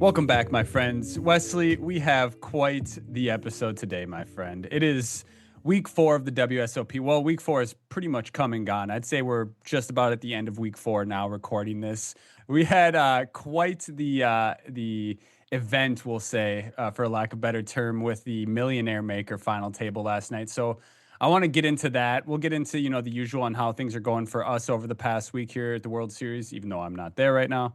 Welcome back, my friends. Wesley, we have quite the episode today, my friend. It is week 4 of the WSOP. Well, week 4 is pretty much come and gone. I'd say we're just about at the end of week 4 now recording this. We had quite the event, we'll say, for lack of a better term, with the Millionaire Maker final table last night. So I want to get into that. We'll get into, the usual on how things are going for us over the past week here at the World Series, even though I'm not there right now.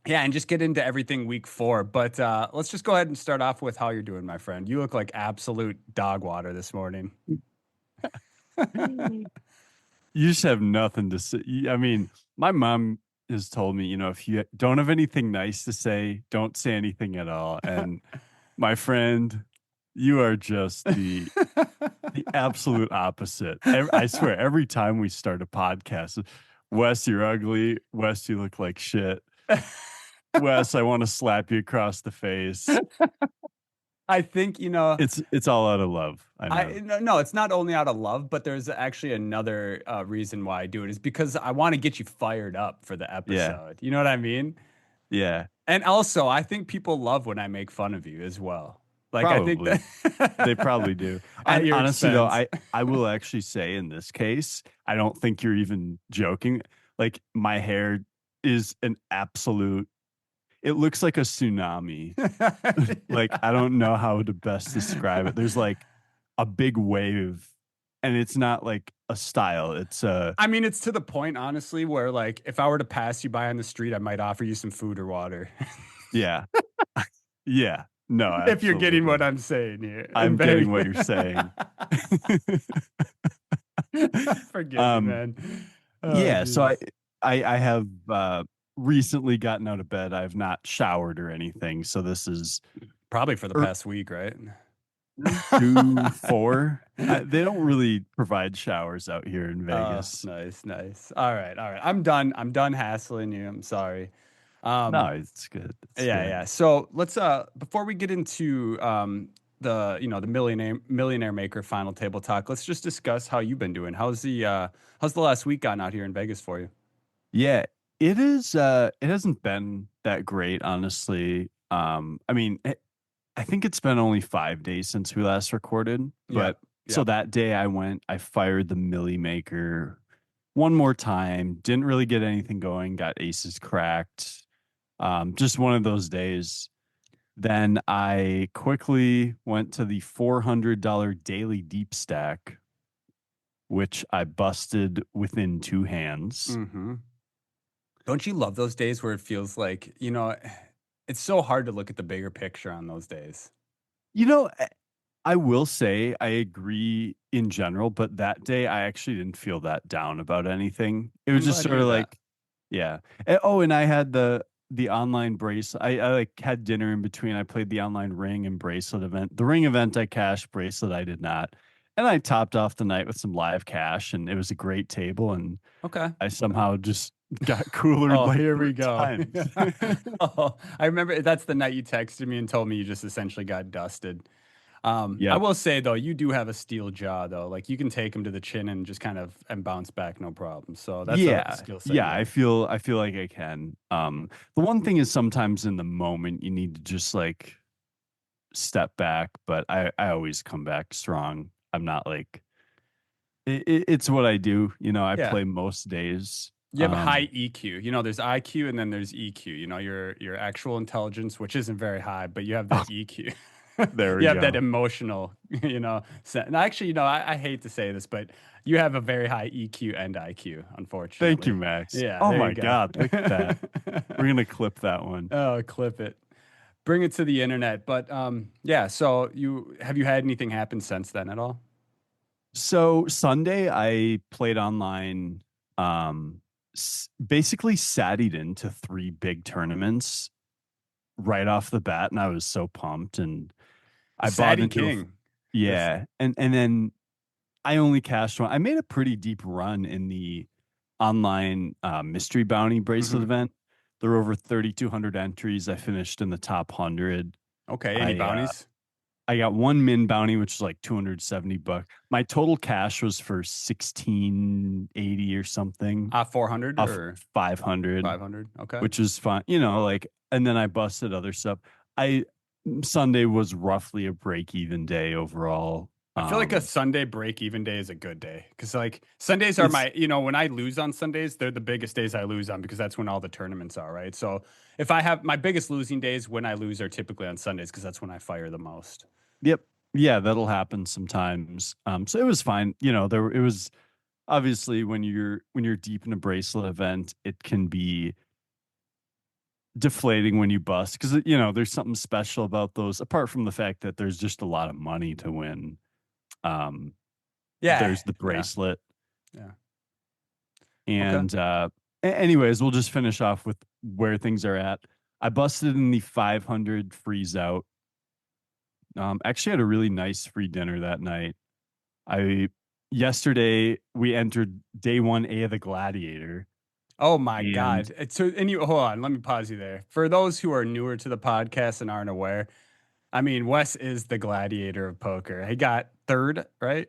Yeah, and just get into everything week 4. But let's just go ahead and start off with how you're doing, my friend. You look like absolute dog water this morning. You just have nothing to say. I mean, my mom has told me, if you don't have anything nice to say, don't say anything at all. And my friend, you are just the absolute opposite. I swear, every time we start a podcast, Wes, you're ugly. Wes, you look like shit. Wes, I want to slap you across the face. I think, It's all out of love. I know. no, it's not only out of love, but there's actually another reason why I do it is because I want to get you fired up for the Yeah. episode. You know what I mean? Yeah. And also, I think people love when I make fun of you as well. Like, I think Probably. They that probably do. at your Honestly, though, expense. I will actually say in this case, I don't think you're even joking. Like my hair is an absolute, it looks like a tsunami. Like I don't know how to best describe it. There's like a big wave, and it's not like a style. It's I mean, it's to the point, honestly, where like if I were to pass you by on the street, I might offer you some food or water. yeah. Yeah. No, If you're getting what absolutely. I'm saying here. I'm getting what you're saying. Forgive me, um man. Oh, yeah, so Jesus. I have recently gotten out of bed. I've not showered or anything, so this is Probably for the er, past week, right? 2, 4. They don't really provide showers out here in Oh, Vegas. nice, nice. All right, all right. I'm done. I'm done hassling you. I'm sorry. No, Um, it's good. It's yeah, good. yeah. So let's before we get into the millionaire maker final table talk, let's just discuss how you've been doing. How's the last week gotten out here in Vegas for you? Yeah, it is. It hasn't been that great, honestly. I mean, I think it's been only 5 days since we last recorded, Yep. but so Yep. that day I fired the Millie Maker one more time. Didn't really get anything going. Got aces cracked. Just one of those days. Then I quickly went to the $400 daily deep stack, which I busted within two hands. Mm-hmm. Don't you love those days where it feels like, it's so hard to look at the bigger picture on those days. You know, I will say I agree in general, but that day I actually didn't feel that down about anything. It was I'm just glad to sort hear of that. like, yeah. And I had the online bracelet. I like had dinner in between. I played the online ring and bracelet event. The ring event I cashed, bracelet I did not. And I topped off the night with some live cash, and it was a great table. And Okay. I Okay. somehow just got cooler Oh, like here we three go. times. Oh, I remember that's the night you texted me and told me you just essentially got dusted. I Yep. will say though, you do have a steel jaw though. Like you can take him to the chin and just kind of and bounce back, no problem. So that's a Yeah. skill set Yeah, you have. I feel like I can. The one thing is sometimes in the moment you need to just like step back, but I always come back strong. I'm not like it's what I do. I Yeah. play most days. You have a high EQ. There's IQ and then there's EQ. Your actual intelligence, which isn't very high, but you have that EQ. There You we have that go. emotional, and actually, I hate to say this, but you have a very high EQ and IQ, Thank you, unfortunately. Max. Yeah, Oh there you my go. God, look at that. We're gonna clip that one. Oh, clip it. Bring it to the internet. But yeah, so you had anything happen since then at all? So Sunday I played online, basically sat it into three big tournaments right off the bat, and I was so pumped. And The I bought Sadie into King. This yeah, and then I only cashed one. I made a pretty deep run in the online mystery bounty bracelet mhm. event. There were over 3,200 entries. I finished in the top 100. Okay, any I bounties? I got one min bounty, which is like 270 bucks. My total cash was for 1680 or something 400 off or 500, 500. Okay. which is fine. Like, and then I busted other stuff. I Sunday was roughly a break even day overall. I feel like a Sunday break even day is a good day because like Sundays are It's when I lose on Sundays, they're the biggest days I lose on because that's when all the tournaments are, right? So if I have my biggest losing days when I lose are typically on Sundays because that's when I fire the most. Yep. Yeah, that'll happen sometimes. So it was fine. It was obviously when you're deep in a bracelet event, it can be deflating when you bust because there's something special about those apart from the fact that there's just a lot of money to win. Um, Yeah. there's the Yeah. bracelet. Yeah. Okay. And anyways, we'll just finish off with where things are at. I busted in the 500 freeze out. Actually had a really nice free dinner that night. I Yesterday we entered day 1A of the Gladiator, Oh my and God. And you hold on, let me pause you there. For those who are newer to the podcast and aren't aware, I mean, Wes is the gladiator of poker. He got third, right?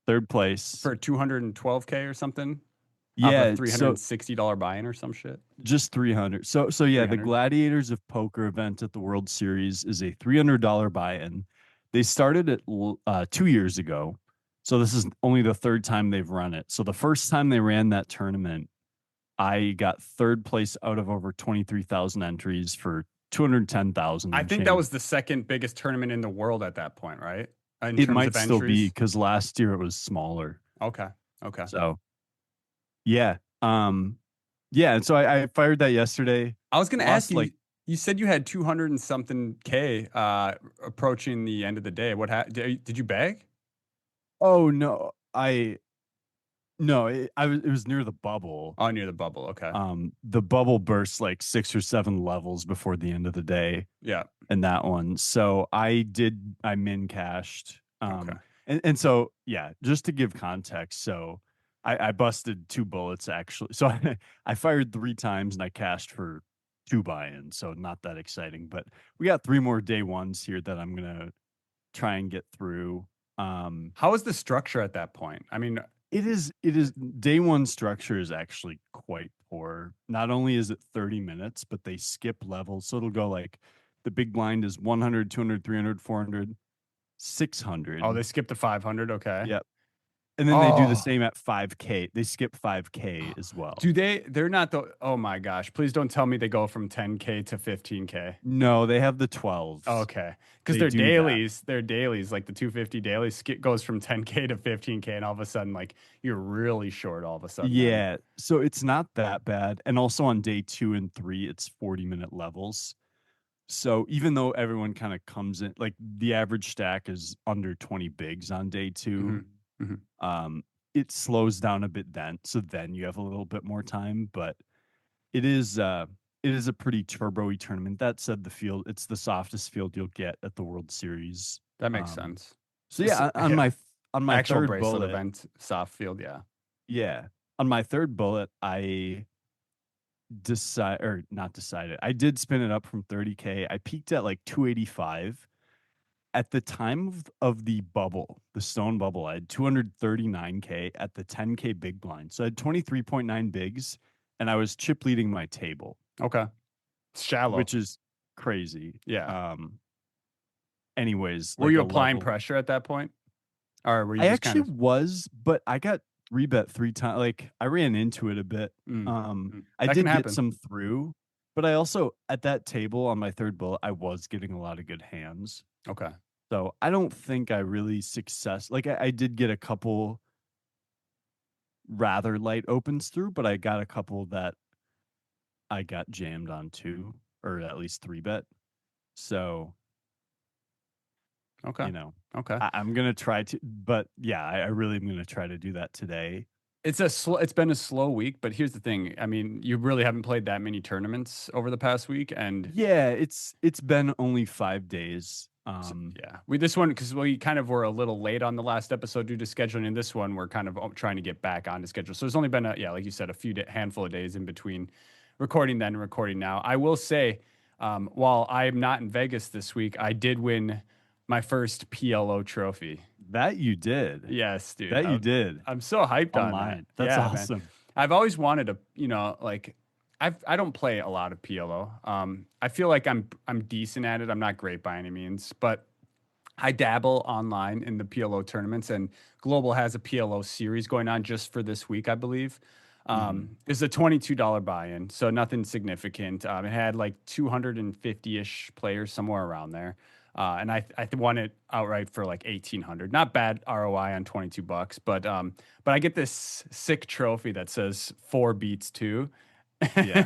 third place. For 212K or something off a Yeah, so $360 buy-in or some shit. just 300. So yeah, the 300. Gladiators of Poker event at the World Series is a $300 buy-in. They started it 2 years ago. So this is only the third time they've run it. So the first time they ran that tournament, I got third place out of over 23,000 entries for 210,000 I and think that change. was the second biggest tournament in the world at that point, right? In It terms might of still be entries. because last year it was smaller. Okay. Okay. So yeah. Yeah, and so I fired that yesterday. I was going to ask Lost you, like, you said you had 200 and something K approaching the end of the day. Did you bag? oh no, it was near the bubble. Oh, near the bubble. Okay. The bubble burst like 6 or 7 levels before the end of the day, Yeah. and that one. So I min cashed. Okay. And so yeah, just to give context, so I busted 2 bullets actually. So I fired 3 times and I cashed for 2 buy-ins. So not that exciting, but we got 3 more day ones here that I'm gonna try and get through. How is the structure at that point? I mean, It is day one structure is actually quite poor. Not only is it 30 minutes, but they skip levels. So it'll go like the big blind is 100, 200, 300, 400, oh, 600. they skipped to 500. Okay. Yep. And then they do the Oh, same at 5K. They skip 5K as do well. they're not oh my gosh. Please don't tell me they go from 10K to 15K. No, they have the 12s. Okay. Because They do that. their dailies, like the 250 dailies, goes from 10K to 15K, and all of a sudden, like you're really short all of a sudden then. Yeah. So it's not that bad. And also on day 2 and 3, it's 40-minute levels. So even though everyone kind of comes in, like the average stack is under 20 bigs on day 2, Hmm. Hmm. um, it slows down a bit then. So then you have a little bit more time, but it is uh it is a pretty turbo-y tournament. That said, it's the softest field you'll get at the World Series. That makes Um, sense. so yeah, on my Actual third bracelet bullet, event, soft field, yeah. yeah, on my third bullet, I decide or not decided. I did spin it up from 30K. I peaked at like 285. At the time of the bubble, the stone bubble, I had 239K at the 10K big blind. So I had 23.9 bigs and I was chip leading my table, Okay. It's shallow. which is crazy. Yeah. Anyways, Were like you a applying level. pressure at that point? Or were you I just kind actually of was, but I got 3-bet 3 times. Like I ran into it a bit. mm, mm. I That can did get happen. some through, but I also at that table on my third bullet, I was getting a lot of good hands. Okay. So I don't think I really like I did get a couple rather light opens through, but I got a couple that I got jammed on too, or at least 3-bet. So, Okay. you know, Okay. I'm gonna try to, but yeah, I really am gonna try to do that today. It's been a slow week, but here's the thing. I mean, you really haven't played that many tournaments over the past week, and Yeah, it's been only 5 days. so, yeah, we this one because we kind of were a little late on the last episode due to scheduling, and this one we're kind of trying to get back onto schedule. So there's only been like you said, a handful of days in between recording then and recording now. I will say, while I'm not in Vegas this week, I did win my first PLO trophy. That you did. Yes, dude. That you did I'm so hyped on that. online. That's Yeah, man. awesome. I've always wanted to, like I don't play a lot of PLO. I feel like I'm decent at it. I'm not great by any means, but I dabble online in the PLO tournaments, and Global has a PLO series going on just for this week, I believe. Mhm. It's a $22 buy-in, so nothing significant. It had like 250-ish players, somewhere around there. And I won it outright for like 1,800. Not bad ROI on $22, but I get this sick trophy that says 4 beats 2, Yeah.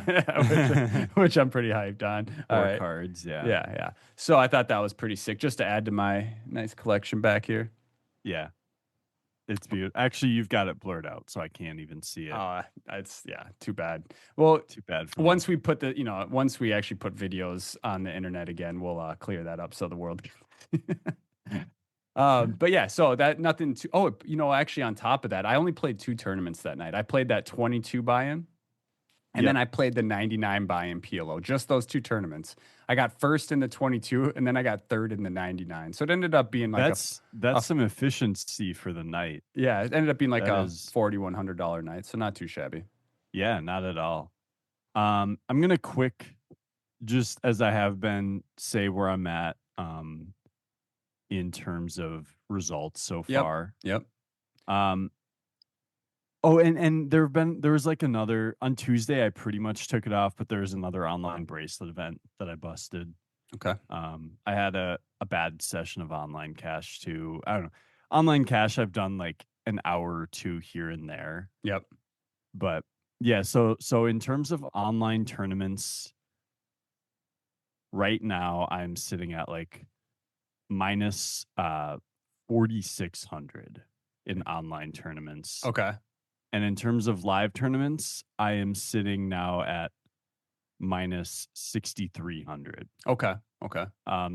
which which I'm pretty hyped on. All 4 right. cards, yeah. Yeah, yeah. So I thought that was pretty sick, just to add to my nice collection back here. Yeah. It's beautiful. Actually, you've got it blurred out, so I can't even see it. It's yeah, too bad. Well, Too bad for me. once we put once we actually put videos on the internet again, we'll clear that up so the world. But yeah, so that nothing to. Oh, actually, on top of that, I only played 2 tournaments that night. I played that 22 buy-in. And then Yep. I played the 99 buy-in PLO, just those 2 tournaments. I got first in the 22, and then I got third in the 99. So it ended up being like That's some efficiency for the night. yeah, it ended up being like That a is $4,100 night. So not too shabby. yeah, not at all. I'm gonna quick, just as I have been, say where I'm at in terms of results so Yep. far. Yep. Um oh, and there was like another on Tuesday. I pretty much took it off, but there was another online bracelet event that I busted. Okay. I had a bad session of online cash too. I don't know. Online cash I've done like an hour or two here and there. Yep. But yeah, so in terms of online tournaments, right now I'm sitting at like minus 4,600 in online tournaments. Okay. And in terms of live tournaments, I am sitting now at minus 6,300. Okay. Okay.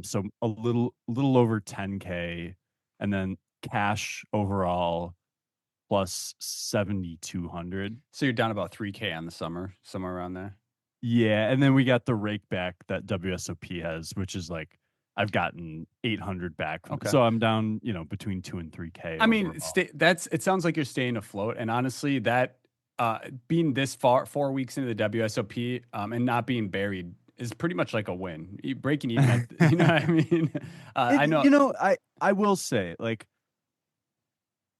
So a little over 10K, and then cash overall plus 7,200. So you're down about 3K on the summer, somewhere around there. Yeah, and then we got the rake back that WSOP has, which is like I've gotten 800 back. Okay. So I'm down, between 2 and 3K I mean, overall. it sounds like you're staying afloat, and honestly, that being this far 4 weeks into the WSOP, and not being buried is pretty much like a win. Breaking even at, you know what I mean? I know. I will say, like,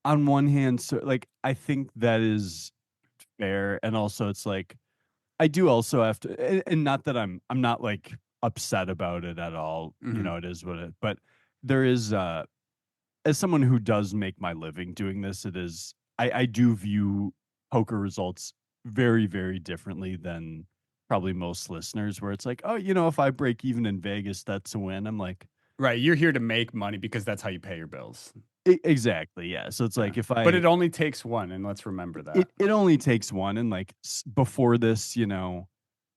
on one hand, so like I think that is fair, and also it's like I do also have to, and not that I'm not like upset about it at all. Mhm. It is what it. But there is, as someone who does make my living doing this, it is I do view poker results very very differently than probably most listeners. Where it's like, oh, if I break even in Vegas, that's a win. I'm like, Right, you're here to make money because that's how you pay your bills. Exactly, yeah. So it's Yeah. like if But I it only takes one, and let's remember that. it only takes one, and like before this,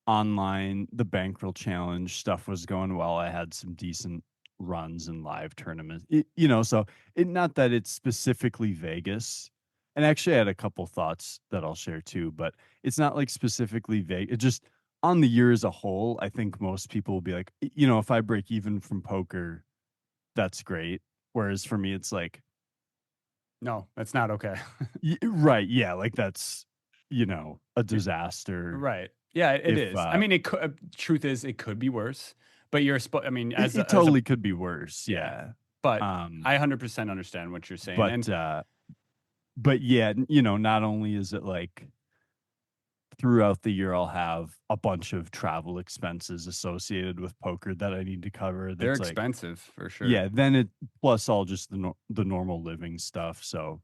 online, the bankroll challenge stuff was going well. I had some decent runs in live tournaments. So not that it's specifically Vegas. And actually I had a couple thoughts that I'll share too, but it's not like specifically Vegas. It just on the year as a whole, I think most people will be like, if I break even from poker, that's great. Whereas for me, it's like, No, that's not okay. right, yeah, like that's, a disaster. Right. Yeah, it If is. I mean, it could, truth is, it could be worse, but I mean, it totally could be worse, yeah, yeah. but Um, I 100% understand what you're saying. but And but yeah, not only is it like throughout the year I'll have a bunch of travel expenses associated with poker that I need to cover. they're That's like, expensive for sure. yeah, then it plus all just the normal living stuff. So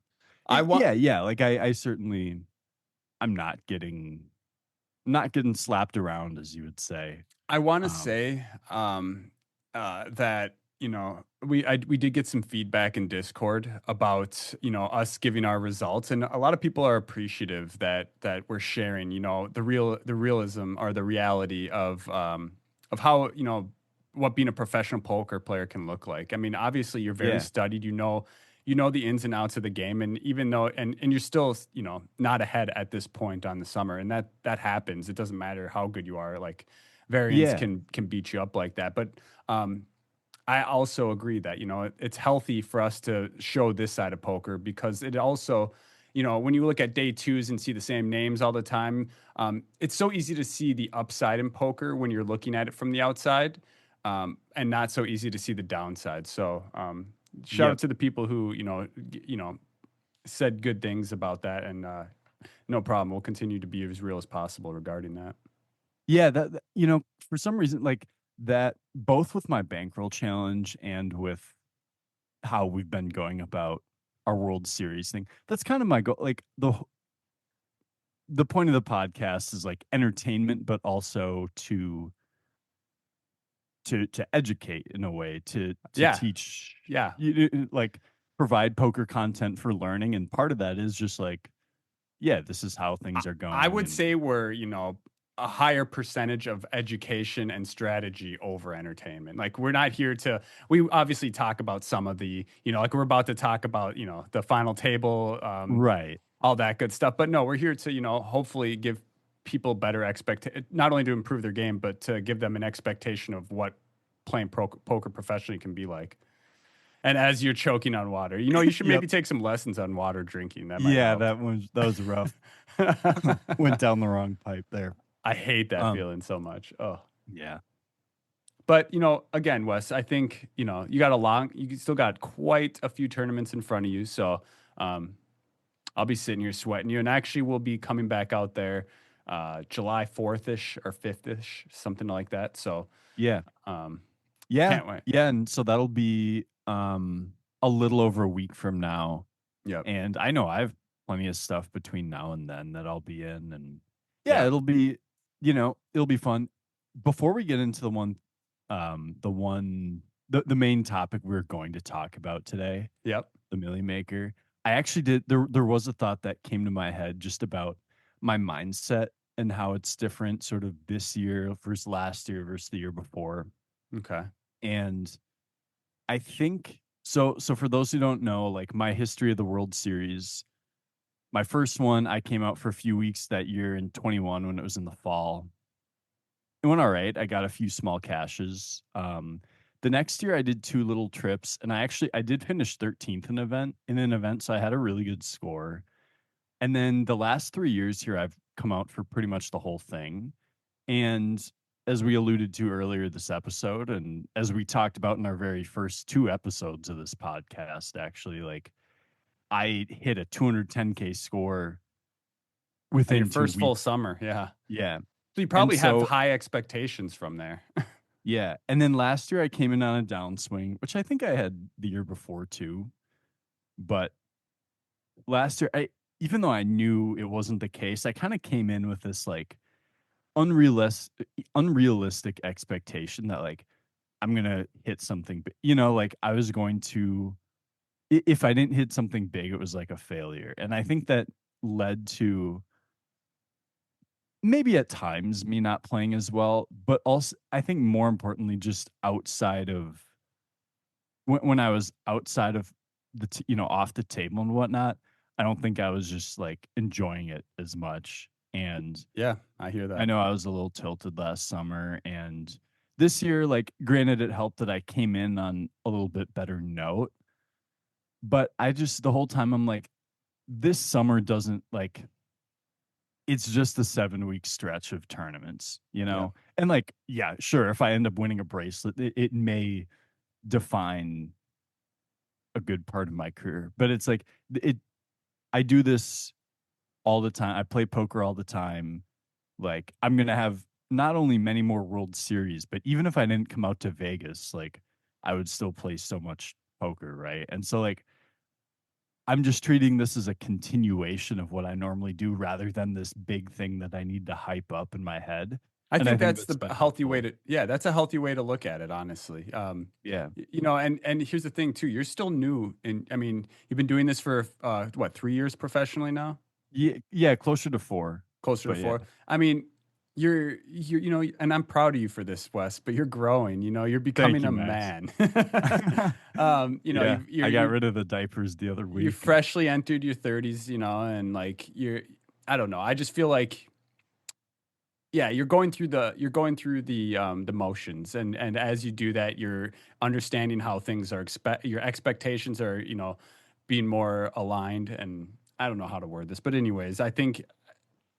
I want, yeah, like I certainly I'm not getting slapped around, as you would say. I want to Um, say that we did get some feedback in Discord about us giving our results, and a lot of people are appreciative that we're sharing the realism or the reality of how what being a professional poker player can look like. I mean, obviously you're very yeah, studied, you know the ins and outs of the game, and even though and you're still not ahead at this point on the summer, and that happens. It doesn't matter how good you are, like variance yeah, can beat you up like that. But um I also agree that, it's healthy for us to show this side of poker because it also, when you look at day twos and see the same names all the time, it's so easy to see the upside in poker when you're looking at it from the outside, and not so easy to see the downside. So, shout out Yep. to the people who, said good things about that. And no problem. We'll continue to be as real as possible regarding that. Yeah, for some reason, like that, both with my bankroll challenge and with how we've been going about our World Series thing, that's kind of my goal. Like the point of the podcast is like entertainment, but also to educate in a way, to Yeah. teach, Yeah. like provide poker content for learning, and part of that is just like, yeah, this is how I things are I going, would and say we're, a higher percentage of education and strategy over entertainment. Like we're not here to we obviously talk about some of the, like we're about to talk about, the final table, right. all that good stuff. But no, we're here to, hopefully give people better not only to improve their game, but to give them an expectation of what playing poker professionally can be like. And as you're choking on water, you should Yep. maybe take some lessons on water drinking. That might Yeah, help. that was rough. Went down the wrong pipe there. I hate that Um, feeling so much. Oh, yeah. but again, Wes, I think you still got quite a few tournaments in front of you. So um, I'll be sitting here sweating you, and actually, we'll be coming back out there July 4th ish or 5th ish, something like that. So Yeah. um, Yeah. can't wait. Yeah, and so that'll be a little over a week from now. Yep. And I know I have plenty of stuff between now and then that I'll be in, and yeah, Yeah. it'll be fun. Before we get into the main topic we're going to talk about today, Yep. the Millie Maker, I actually there was a thought that came to my head just about my mindset and how it's different sort of this year versus last year versus the year before. Okay. And I think so for those who don't know, like my history of the World Series, my first one, I came out for a few weeks that year in 21 when it was in the fall. It went all right. I got a few small cashes. The next year I did two little trips, and I did finish 13th in an event, so I had a really good score. And then the last 3 years here, I've come out for pretty much the whole thing. And as we alluded to earlier this episode, and as we talked about in our very first two episodes of this podcast, actually, like I hit a 210K score On your within two first full weeks. summer. Yeah. Yeah. So you And probably have so, high expectations from there. yeah. And then last year I came in on a downswing, which I think I had the year before too. But last year, even though I knew it wasn't the case, I kind of came in with this like unrealistic expectation that like I'm gonna hit something, like I was going to, if I didn't hit something big, it was like a failure. And I think that led to maybe at times me not playing as well, but also I think more importantly, just outside of when I was outside of off the table and whatnot, I don't think I was just like enjoying it as much. And Yeah, I hear I that. know I was a little tilted last summer, and this year, like, granted, it helped that I came in on a little bit better note, but I just the whole time I'm like, this summer doesn't like it's just a 7 week stretch of tournaments, Yeah. and like, yeah, sure, if I end up winning a bracelet, it may define a good part of my career, but it's like it. I do this all the time. I play poker all the time. Like I'm gonna have not only many more World Series, but even if I didn't come out to Vegas, like I would still play so much poker, right? And so like I'm just treating this as a continuation of what I normally do rather than this big thing that I need to hype up in my head. I And I think think that's that's the been healthy way helpful. to, yeah, that's a healthy way to look at it, honestly. Yeah. And here's the thing too, you're still new, and I mean, you've been doing this for what, 3 years professionally now? Yeah, yeah, closer to 4. Closer to But yeah. four. I mean, you're and I'm proud of you for this, Wes, but you're growing, you're Thank becoming you, a Max. man. Yeah, I got You're rid of the diapers the other you week. freshly entered your 30s, and like I don't know. I just feel like yeah, you're going through the motions, and as you do that, you're understanding how things are your expectations are, being more aligned. And I don't know how to word this, but anyways, I think,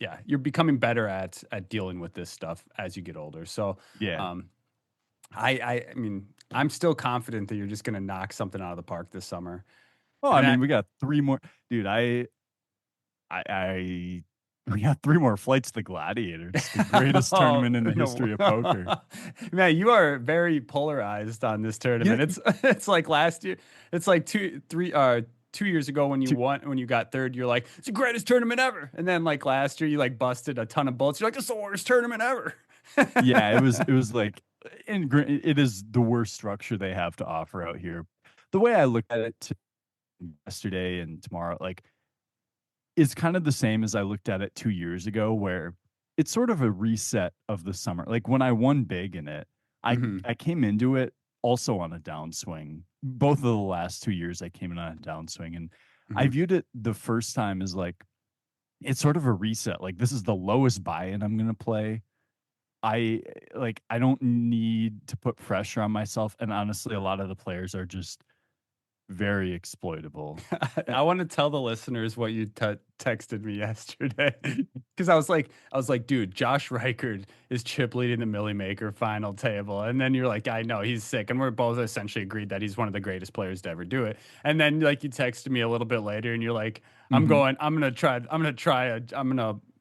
yeah, you're becoming better at dealing with this stuff as you get older. So, Yeah. um, I mean, I'm still confident that you're just gonna knock something out of the park this summer. Oh, I And mean, we got three more, dude. I we got three more flights to the Gladiator. It's the greatest oh tournament in the no, history of poker. man, you are very polarized on this Yeah, tournament. It's like last year. It's like 2 years ago when you two, won, when you got third. You're like, it's the greatest tournament ever. And then like last year, you like busted a ton of bullets. You're like, it's the worst tournament ever. yeah, it was like, it is the worst structure they have to offer out here. The way I look at it yesterday and tomorrow, like, is kind of the same as I looked at it 2 years ago, where it's sort of a reset of the summer. Like when I won big in it, I Hmm. I came into it also on a downswing. Both of the last 2 years, I came in on a downswing, and I Hmm. viewed it the first time as like it's sort of a reset. Like this is the lowest buy-in I'm going to play. I I don't need to put pressure on myself, and honestly, a lot of the players are just very exploitable. I want to tell the listeners what you texted me yesterday, because I was like, dude, Josh Reichard is chip leading the Millie Maker final table, and then you're like, I know he's sick, and we're both essentially agreed that he's one of the greatest players to ever do it. And then like you texted me a little bit later, and you're like, Mhm.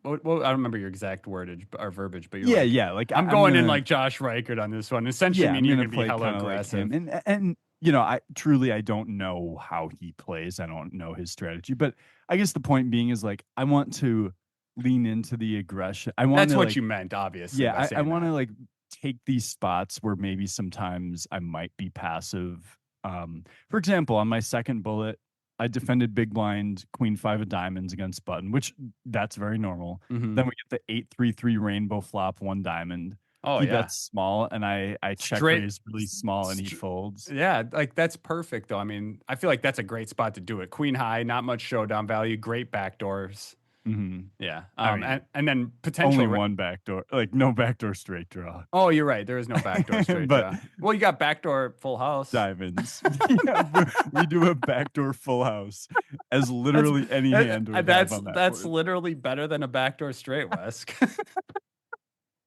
I don't remember your exact wordage or verbiage, but you're Yeah, like, yeah. Like I'm I'm going in gonna like Josh Reichard on this one, essentially yeah, I'm meaning you're gonna going to be play hella kind of like him. aggressive. And you know, I truly I don't know how he plays. I don't know his strategy. But I guess the point being is like I want to lean into the aggression. I want That's to what like you meant, obviously, yeah, by I saying want to that. like take these spots where maybe sometimes I might be passive. For example, on my second bullet, I defended big blind, queen five of diamonds against button, which that's very normal. Hmm. Then we get the 8-3-3 rainbow flop, one diamond. Oh He yeah, bets small, and I check straight. raise really small, and he Str- folds. yeah, like that's perfect though. I mean, I feel like that's a great spot to do it. Queen high, not much showdown value, great backdoors. Hmm. Yeah. I mean, And then only potential. one backdoor, like no backdoor straight draw, Oh, you're right. There is no backdoor straight but draw. Well, you got backdoor full house. diamonds. Yeah, we do a backdoor full house as That's literally any hand would have that's on that that's board. literally better than a backdoor straight, Wes.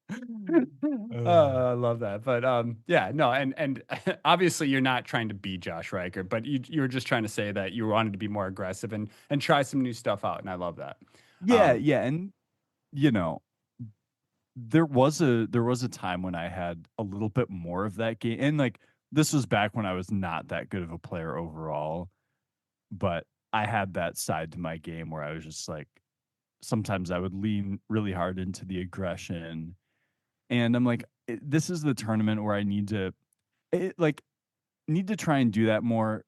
Uh, I love that. But yeah, no, and obviously you're not trying to be Josh Riker, but you're just trying to say that you wanted to be more aggressive and try some new stuff out, and I love that. yeah, Um, yeah, and you know, there was a time when I had a little bit more of that game, and like this was back when I was not that good of a player overall, but I had that side to my game where I was just like sometimes I would lean really hard into the aggression, and I'm like, this is the tournament where I need to like need to try and do that more.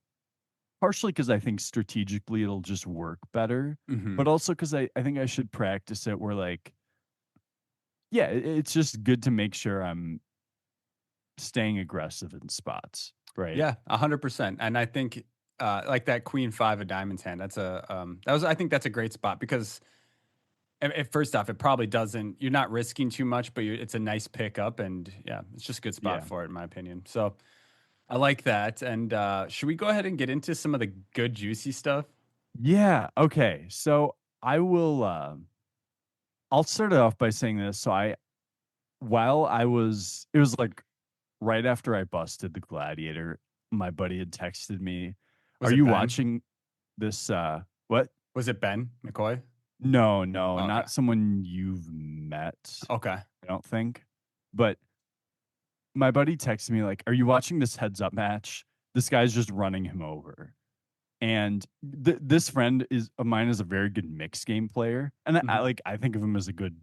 Partially because I think strategically it'll just work better, mhm. but also because I think I should practice it. Where like, yeah, it's just good to make sure I'm staying aggressive in spots, right? Yeah, 100%. And I think like that Queen Five of Diamonds hand, I think that's a great spot because first off, it probably doesn't. You're not risking too much, but it's a nice pickup, and yeah, it's just a good spot Yeah, for it, in my opinion. So I like that. And should we go ahead and get into some of the good juicy stuff? yeah. Okay, so I will. I'll start it off by saying this. So while I was, it was like right after I busted the Gladiator. My buddy had texted me, Was "Are it you Ben? watching this?" What? Was it Ben McCoy? No, no, Okay. not someone you've met. Okay. I don't think. But my buddy texted me like, "Are you watching this heads up match? This guy's just running him over." And this friend is of mine is a very good mixed game player, and Hmm. I think of him as a good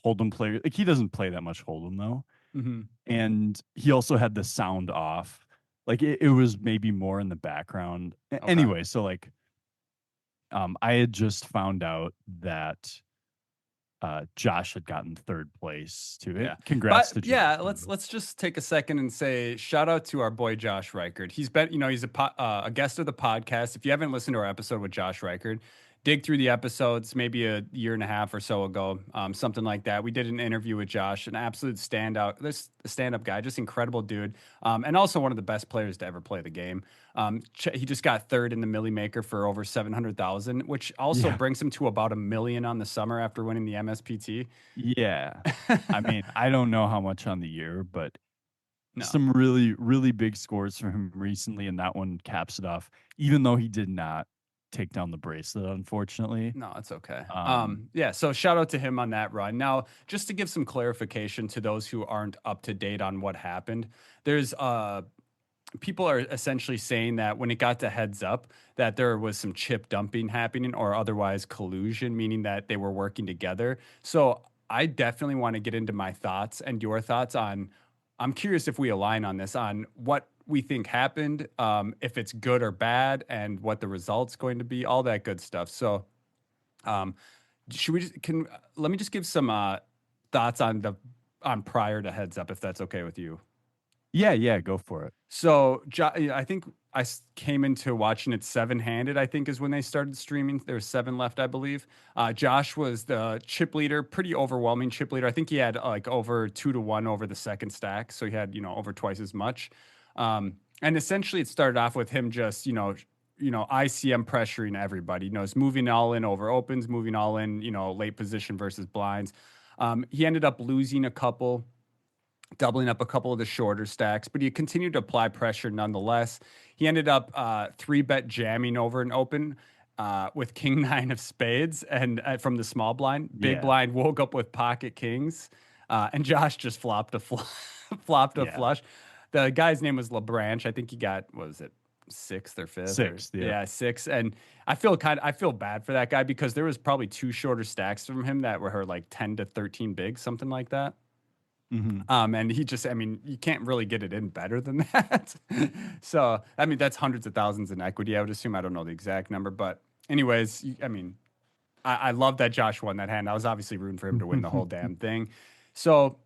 Hold'em player. Like he doesn't play that much Hold'em though, Hmm. and he also had the sound off. Like it was maybe more in the background. Okay. Anyway, so like I had just found out that Josh had gotten third place to it. Yeah. Congrats But to Josh, yeah, by the let's way. let's just take a second and say shout out to our boy Josh Reichard. He's been, he's a guest of the podcast. If you haven't listened to our episode with Josh Reichard, dig through the episodes maybe a year and a half or so ago, something like that. We did an interview with Josh, an absolute standout, this stand-up guy, just incredible dude, and also one of the best players to ever play the game. He just got third in the Millie Maker for over 700,000, which also Yeah. brings him to about 1 million on the summer after winning the MSPT. Yeah. I mean, I don't know how much on the year, but No, some really, really big scores from him recently, and that one caps it off, even though he did not take down the bracelet, unfortunately. no, it's okay. Um, Yeah, so shout out to him on that run. Now, just to give some clarification to those who aren't up to date on what happened, there's people are essentially saying that when it got to heads up, that there was some chip dumping happening or otherwise collusion, meaning that they were working together. So I definitely want to get into my thoughts and your thoughts on. I'm curious if we align on this, on what we think happened, if it's good or bad, and what the result's going to be, all that good stuff. So, um, should we just can let me just give some thoughts on the on prior to heads up, if that's okay with you. yeah, yeah, go for it. So I think came into watching it seven-handed. I think is when they started streaming. There was seven left, I believe. Josh was the chip leader, pretty overwhelming chip leader. I think he had like over 2-1 over the second stack, so he had over twice as much. And essentially, it started off with him just ICM pressuring everybody. He's moving all in over opens, moving all in late position versus blinds. He ended up losing a couple, doubling up a couple of the shorter stacks, but he continued to apply pressure nonetheless. He ended up three bet jamming over an open with king nine of spades and from the small blind. Big Yeah, blind woke up with pocket kings, and Josh just flopped a flopped a yeah. flush. The guy's name was LeBranch. I think he got, what was it, sixth or fifth or Sixth, yep. yeah, six. And I feel bad for that guy because there was probably two shorter stacks from him that were like 10 to 13 big, something like that. Mhm. And he just, I mean, you can't really get it in better than that. So, I mean, that's hundreds of thousands in equity, I would assume. I don't know the exact number, but anyways, I mean, I love that Josh won that hand. I was obviously rooting for him to win the whole damn thing. So,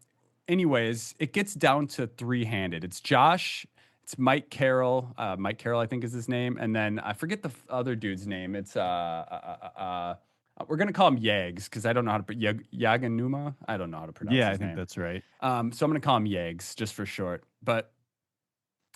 anyways, it gets down to three-handed. It's Josh, it's Mike Carroll. Mike Carroll, I think is his name, and then I forget the other dude's name. It's we're gonna call him Yags because I don't know how to put Yaganuma. I don't know how to pronounce Yeah, I his think name. that's right. So I'm gonna call him Yags just for short. But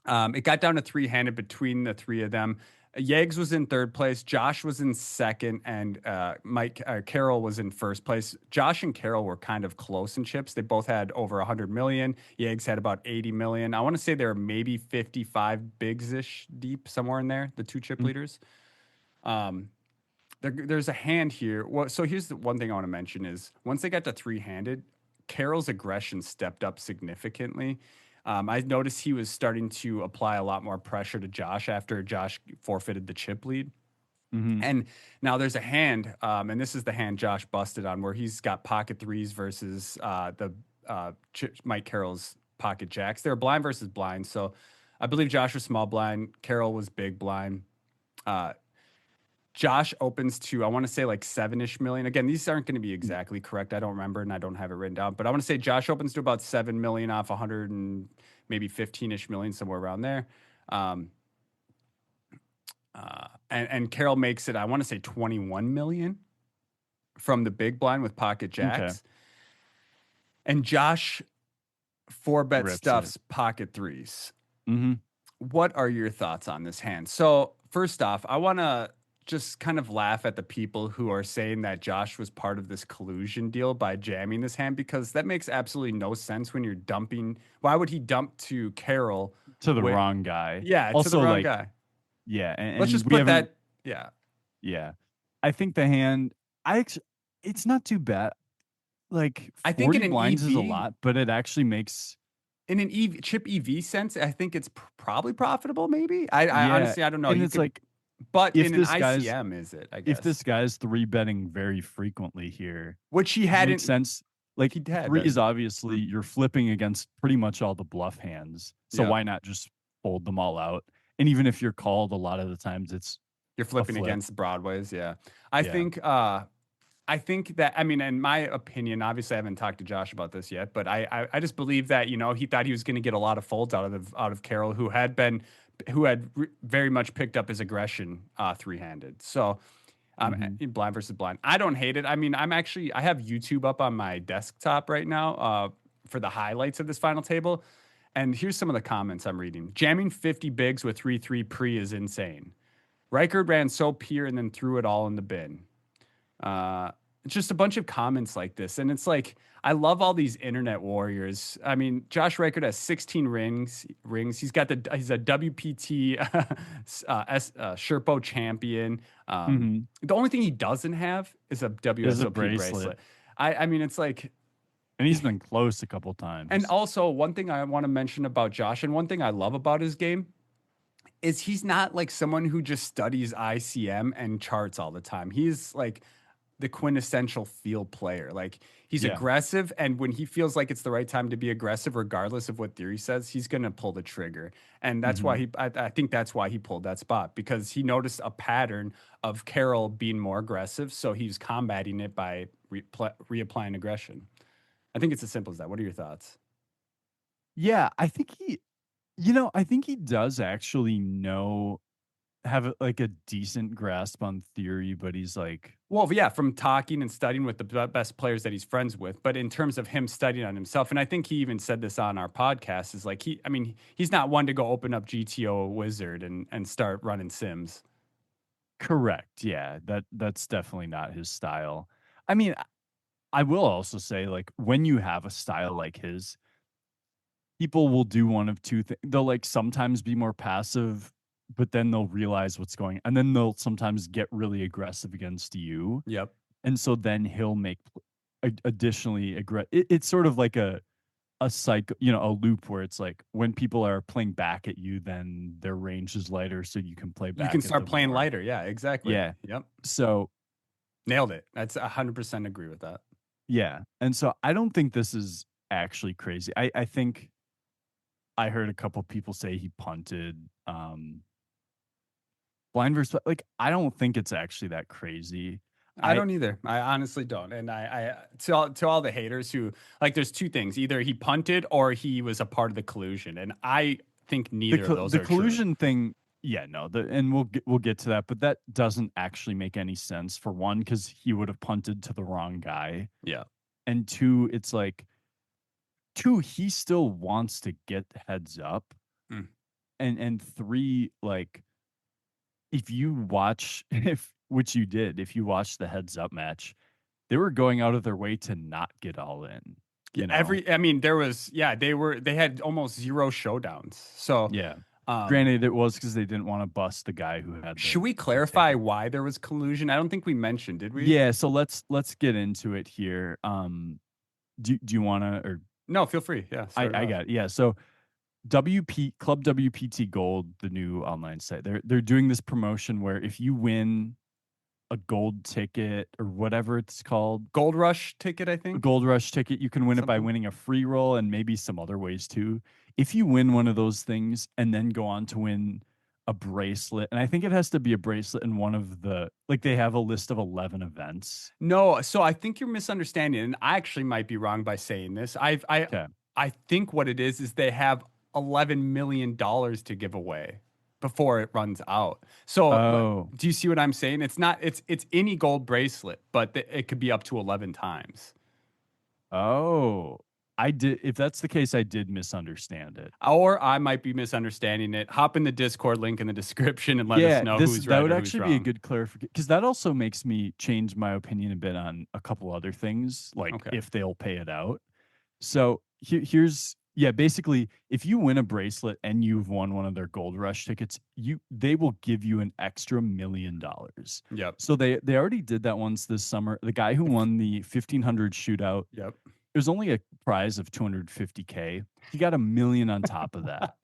it got down to three-handed between the three of them. Yags was in third place, Josh was in second, and Mike Carroll was in first place. Josh and Carroll were kind of close in chips. They both had over 100 million. Yags had about 80 million. I want to say they were maybe 55 bigs-ish deep, somewhere in there, the two chip Mm, leaders. Um, there's a hand here. Well, so here's the one thing I want to mention is once they got to three-handed, Carroll's aggression stepped up significantly. I noticed he was starting to apply a lot more pressure to Josh after Josh forfeited the chip lead. mhm. And now there's a hand, and this is the hand Josh busted on, where he's got pocket threes versus the Mike Carroll's pocket jacks. They're blind versus blind. So I believe Josh was small blind, Carroll was big blind. Uh, Josh opens to, I want to say like 7-ish million. Again, these aren't going to be exactly correct. I don't remember and I don't have it written down, but I want to say Josh opens to about 7 million off 100 and maybe 15-ish million, somewhere around there. Um, and Carroll makes it, I want to say 21 million from the big blind with pocket Okay. jacks. And Josh four bet Rips it. stuffs pocket threes. Mhm. What are your thoughts on this hand? So, first off, I want to just kind of laugh at the people who are saying that Josh was part of this collusion deal by jamming this hand because that makes absolutely no sense when you're dumping. Why would he dump to Carroll To the with, wrong guy. yeah, to the Also, wrong like, guy? yeah, Let's and just we put haven't. that, yeah. Yeah, I think the hand. It's not too bad. Like I think 40 blinds is a lot, but it actually makes. In an chip EV sense, I think it's probably profitable, maybe. I Yeah, honestly, I don't know. and You it's could, like but if in an this guy's ICM, is it, I if guess, this guy's three betting very frequently here, which he it makes hadn't, sense. Like he had three is been. obviously you're flipping against pretty much all the bluff hands. So Yeah. why not just fold them all out? And even if you're called, a lot of the times it's You're a flipping flip. against Broadways, yeah. Yeah. I think that, I mean, in my opinion, obviously I haven't talked to Josh about this yet, but I just believe that he thought he was going to get a lot of folds out of Carroll, who had very much picked up his aggression three handed. So Hmm. In blind versus blind. I don't hate it. I mean, I have YouTube up on my desktop right now for the highlights of this final table. And here's some of the comments I'm reading. Jamming 50 bigs with 3-3 pre is insane. Riker ran so pure and then threw it all in the bin. Uh, just a bunch of comments like this. And it's like, I love all these internet warriors. I mean, Josh Reichert has 16 rings. He's a WPT Sherpo champion. Hmm. The only thing he doesn't have is a Is a WSOP bracelet. bracelet. I mean, it's like, And he's been close a couple and times. also one thing I want to mention about Josh, and one thing I love about his game is he's not like someone who just studies ICM and charts all the time. He's like the quintessential field player. Like he's Yeah. aggressive, and when he feels like it's the right time to be aggressive, regardless of what theory says, he's gonna pull the trigger. And that's why Hmm. I think that's why he pulled that spot because he noticed a pattern of Carroll being more aggressive, so he's combating it by reapplying aggression. I think it's as simple as that. What are your thoughts? Yeah, I think I think he does actually have like a decent grasp on theory, but he's like, Well, yeah, from talking and studying with the best players that he's friends with, but in terms of him studying on himself, and I think he even said this on our podcast, is like I mean, he's not one to go open up GTO Wizard and start running sims. correct. Yeah, that's definitely not his style. I mean, I will also say, like, when you have a style like his, people will do one of two things. They'll like sometimes be more passive, but then they'll realize what's going, and then they'll sometimes get really aggressive against you, Yep. and so then he'll make additionally aggressive. It's sort of like a cycle, a loop where it's like when people are playing back at you, then their range is lighter, so you can play You can back at start them playing more. lighter. Yeah, exactly. Yeah. Yep. So Nailed it. That's 100% agree with that. yeah, and so I don't think this is actually crazy. I think I heard a couple people say he punted. Blind versus like I don't think it's actually that crazy. I I don't either. I honestly don't. And to all the haters who like, there's two things: either he punted or he was a part of the collusion. And I think neither of those the are true. collusion thing, yeah, no, and we'll get to that, but that doesn't actually make any sense. For one, because he would have punted to the wrong guy, Yeah. and two, it's like two, he still wants to get heads up, Mm. and three, like if you watch if which you did, if you watch the heads up match, they were going out of their way to not get all in, Yeah, you know? I mean, there was, yeah, they had almost zero showdowns. So, Yeah. um, Granted, it was because they didn't want to bust the guy who had should we the clarify ticket. why there was collusion? I don't think we mentioned, did we? Yeah, so let's get into it here. Do you wanna or No, feel free. Yeah, start it I off. got it. Yeah. So WPT Gold, the new online site, they're doing this promotion where if you win a gold ticket or whatever it's called, Gold Rush ticket, I a think. Gold Rush ticket. You can win it by Something. winning a free roll and maybe some other ways too. If you win one of those things and then go on to win a bracelet, and I think it has to be a bracelet in one of the like they have a list of 11 events. No, so I think you're misunderstanding, and I actually might be wrong by saying this. Okay. I think what it is they have $11 million to give away before it runs out. So, Oh. do you see what I'm saying? It's not it's any gold bracelet, but it could be up to 11 times. Oh. I did if that's the case, I did misunderstand it. Or I might be misunderstanding it. Hop in the Discord link in the description and let us Yeah, know this who's that right would or who's actually be a wrong. good clarification because that also makes me change my opinion a bit on a couple other things, like Okay. if they'll pay it out. So here's yeah, basically, if you win a bracelet and you've won one of their Gold Rush tickets, they will give you an extra $1 million. Yep. So they already did that once this summer. The guy who won the 1500 shootout, Yep. there's only a prize of 250K. He got $1 million on top of that,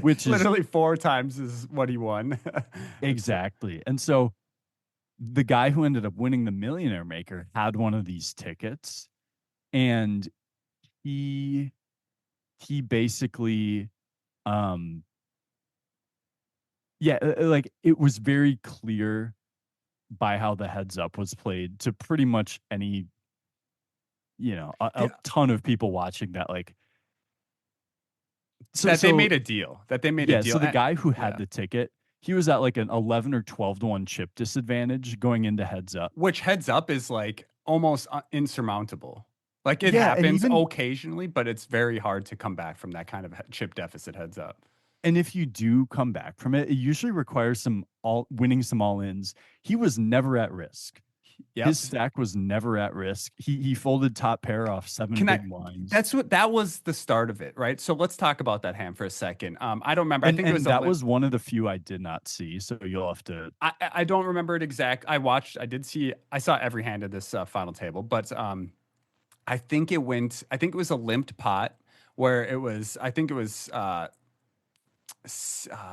which is Literally four times is what he won. It's exactly. And so the guy who ended up winning the Millionaire Maker had one of these tickets, and he he basically um yeah, like it was very clear by how the heads up was played to pretty much any, a yeah, ton of people watching that like so that they so made a deal. That they made a yeah, deal. so the guy who had Yeah. the ticket, he was at like an 11 or 12 to 1 chip disadvantage going into heads up. Which heads up is like almost insurmountable. Like it Yeah, and happens even occasionally, but it's very hard to come back from that kind of chip deficit heads up. and if you do come back from it, it usually requires some all winning some all ins. He was never at risk. His Yep. stack was never at risk. He folded top pair off 7 Can I? big blinds. That's what that was the start of it, right? So let's talk about that hand for a second. I don't remember. I think it was And a that limp. was one of the few I did not see. So you'll have to. I don't remember it exact. I watched. I did see. I saw every hand of this final table, but I think it went. I think it was a limped pot where it was. I think it was.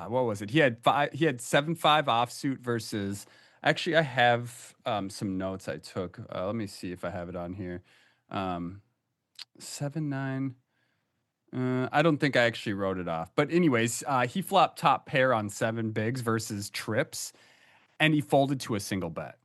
What was it? He had five. He had 7-5 offsuit versus. Actually, I have some notes I took. Let me see if I have it on here. 7-9. I don't think I actually wrote it off. But anyways, he flopped top pair on 7 bigs versus trips, and he folded to a single bet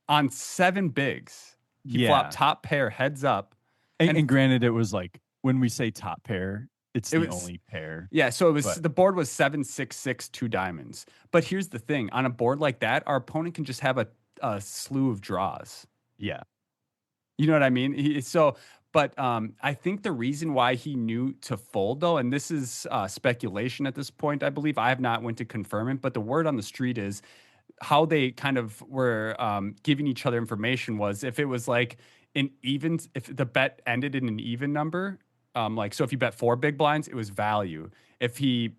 on 7 bigs. He flopped Yeah. top pair heads up, and And granted, it was like when we say top pair, it's it the was only pair. yeah. So it was But the board was 7-6-6 2 diamonds. But here's the thing: on a board like that, our opponent can just have a slew of draws. yeah. You know what I mean? But I think the reason why he knew to fold, though, and this is speculation at this point, I believe I have not went to confirm it, but the word on the street is how they kind of were giving each other information was if it was like an even, if the bet ended in an even number, like so if you bet 4 big blinds, it was value. If he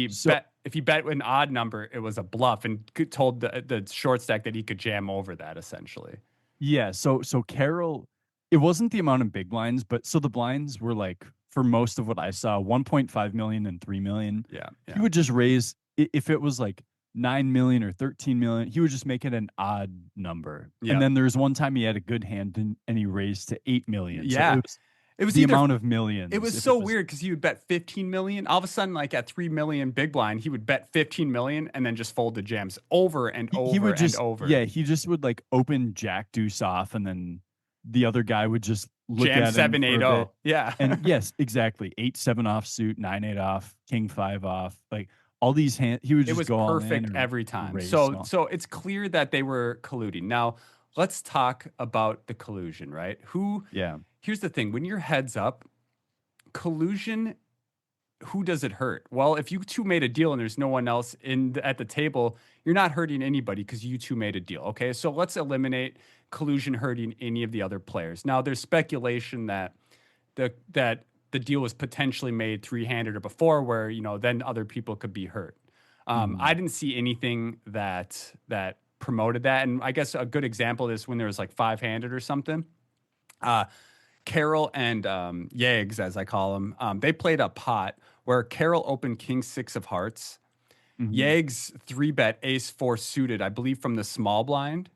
So if he bet an odd number, it was a bluff, and told the short stack that he could jam over that essentially. yeah, so Carol, it wasn't the amount of big blinds, but so the blinds were like for most of what I saw, 1.5 million and 3 million. Yeah, He yeah. would just raise if it was like 9 million or 13 million, he would just make it an odd number. And Yeah. then there's one time he had a good hand and he raised to 8 million. So Yeah. it was It was the either amount of it millions. was If it so was weird because he would bet 15 million. All of a sudden, like at 3 million big blind, he would bet 15 million and then just fold the jams over and he over would and just over. yeah, he just would like open jack deuce off and then the other guy would just look Jam at him seven for eight a bit. oh. Yeah. And yes, exactly. 8-7 off suit, 9-8 off, king 5 off. Like all these hand he would It just was go all in perfect or every time. raise So small. so it's clear that they were colluding. Now, let's talk about the collusion, right? Yeah. Here's the thing, when you're heads up, collusion, who does it hurt? Well, if you two made a deal and there's no one else at the table, you're not hurting anybody because you two made a deal. Okay, so let's eliminate collusion hurting any of the other players. Now, there's speculation that the deal was potentially made 3-handed or before, where then other people could be hurt. I Mhm. didn't see anything that promoted that, and I guess a good example is when there was like 5-handed or something. Uh, Carol and Yags, as I call him, they played a pot where Carol opened King 6 of hearts. Mhm. Yags 3-bet Ace 4 suited, I believe, from the small blind.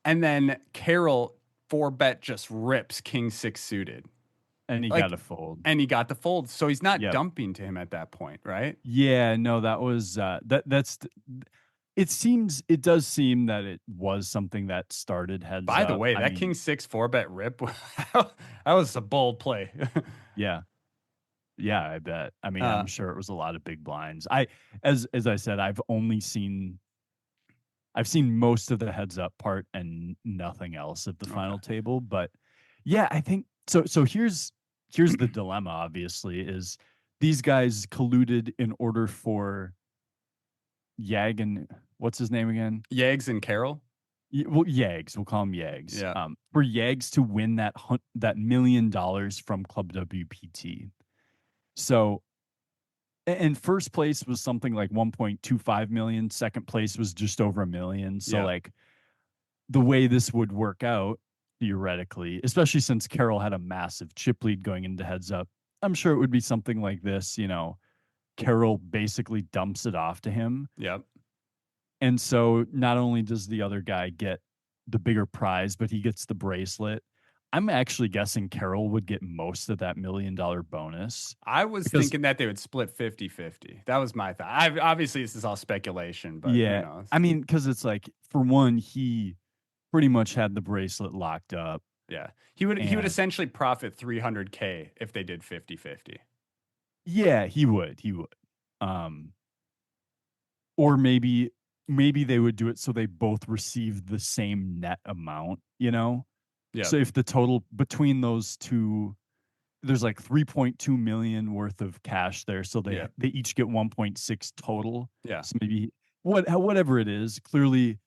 And then Carol 4-bet just rips King 6 suited. And he got Like, a fold. and he got the fold. So he's not Yep. dumping to him at that point, right? Yeah, no, that was it does seem that it was something that started heads By the up. way, I that mean, King 6 4-bet rip, that was a bold play. yeah. Yeah, I bet. I mean, uh, I'm sure it was a lot of big blinds. As I said, I've seen most of the heads up part and nothing else at the okay. final table. But yeah, I think so. So here's the dilemma. Obviously, is these guys colluded in order for Yag and what's his name again? Yags and Carol. Well, Yags. We'll call him Yags. Yeah. For Yags to win that $1 million from Club WPT. So and first place was something like 1.25 million. Second place was just over a million. So Yeah. like the way this would work out theoretically, especially since Carroll had a massive chip lead going into heads up, I'm sure it would be something like this. Carroll basically dumps it off to him. Yep. And so not only does the other guy get the bigger prize, but he gets the bracelet. I'm actually guessing Carroll would get most of that $1 million bonus I was because thinking that they would split 50-50. That was my thought. Obviously, this is all speculation, but who yeah, knows? I mean, because it's like for one, he pretty much had the bracelet locked up, Yeah. He would and essentially profit 300K if they did 50-50. yeah, he would. Um, or maybe they would do it so they both receive the same net amount, you know? Yeah. So if the total between those two, there's like 3.2 million worth of cash there, so Yeah. they each get 1.6 total. Yeah. So maybe whatever it is, clearly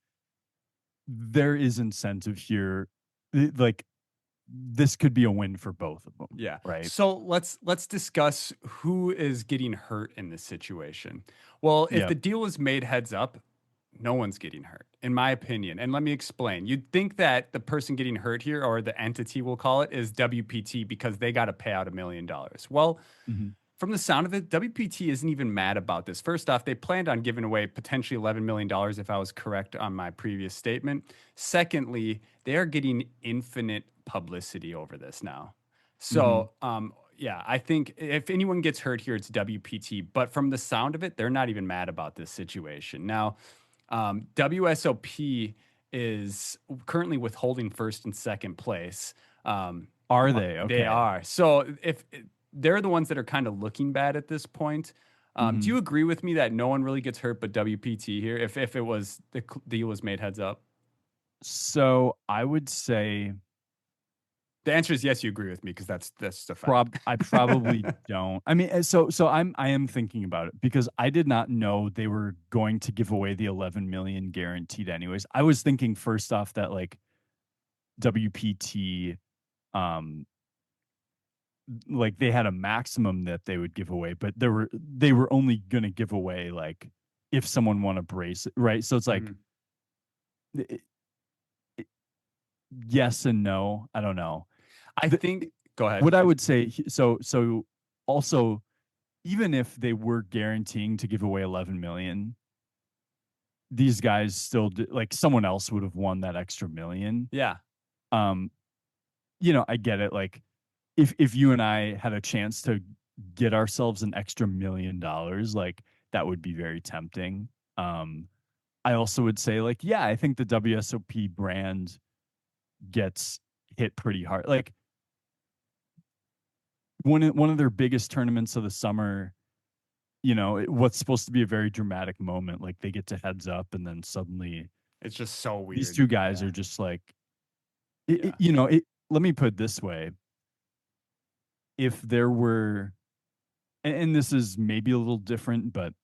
there is incentive here. Like this could be a win for both of them, Yeah. right? So let's discuss who is getting hurt in this situation. Well, if Yeah. the deal is made heads up, no one's getting hurt, in my opinion. And let me explain. You'd think that the person getting hurt here, or the entity we'll call it, is WPT because they got to pay out $1 million. Well, Mhm. from the sound of it, WPT isn't even mad about this. First off, they planned on giving away potentially $11 million if I was correct on my previous statement. Secondly, they are getting infinite publicity over this now. Mhm. So, yeah, I think if anyone gets hurt here, it's WPT. But from the sound of it, they're not even mad about this situation. Now, WSOP is currently withholding first and second place. Are they? They Okay. are. So if they're the ones that are kind of looking bad at this point. Do you Mhm. agree with me that no one really gets hurt but WPT here? If it was the deal was made heads up, So I would say the answer is yes. You agree with me because that's the fact. I probably don't. I mean, I am thinking about it because I did not know they were going to give away the 11 million guaranteed anyways. I was thinking first off that like WPT um like they had a maximum that they would give away, but they were only going to give away like if someone won a brace, right? So it's like Mhm. it, yes and no. I don't know. I The, think. Go ahead. what I would say so also even if they were guaranteeing to give away 11 million, these guys still like someone else would have won that extra million. Yeah. Um, I get it. Like if you and I had a chance to get ourselves an extra $1 million, like that would be very tempting. I also would say like, yeah, I think the WSOP brand gets hit pretty hard. Like one of their biggest tournaments of the summer, what's supposed to be a very dramatic moment, like they get to heads up and then suddenly It's just so these weird. two guys Yeah. are just like Yeah. let me put it this way. If there were, and this is maybe a little different, but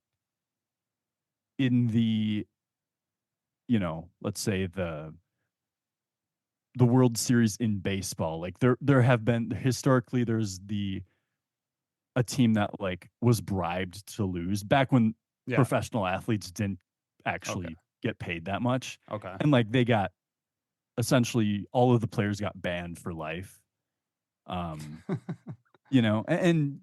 in the, let's say the World Series in baseball, like there have been historically there's the a team that like was bribed to lose back when Yeah. professional athletes didn't Okay. actually get paid that much. Okay. And like they got essentially all of the players got banned for life. Um, and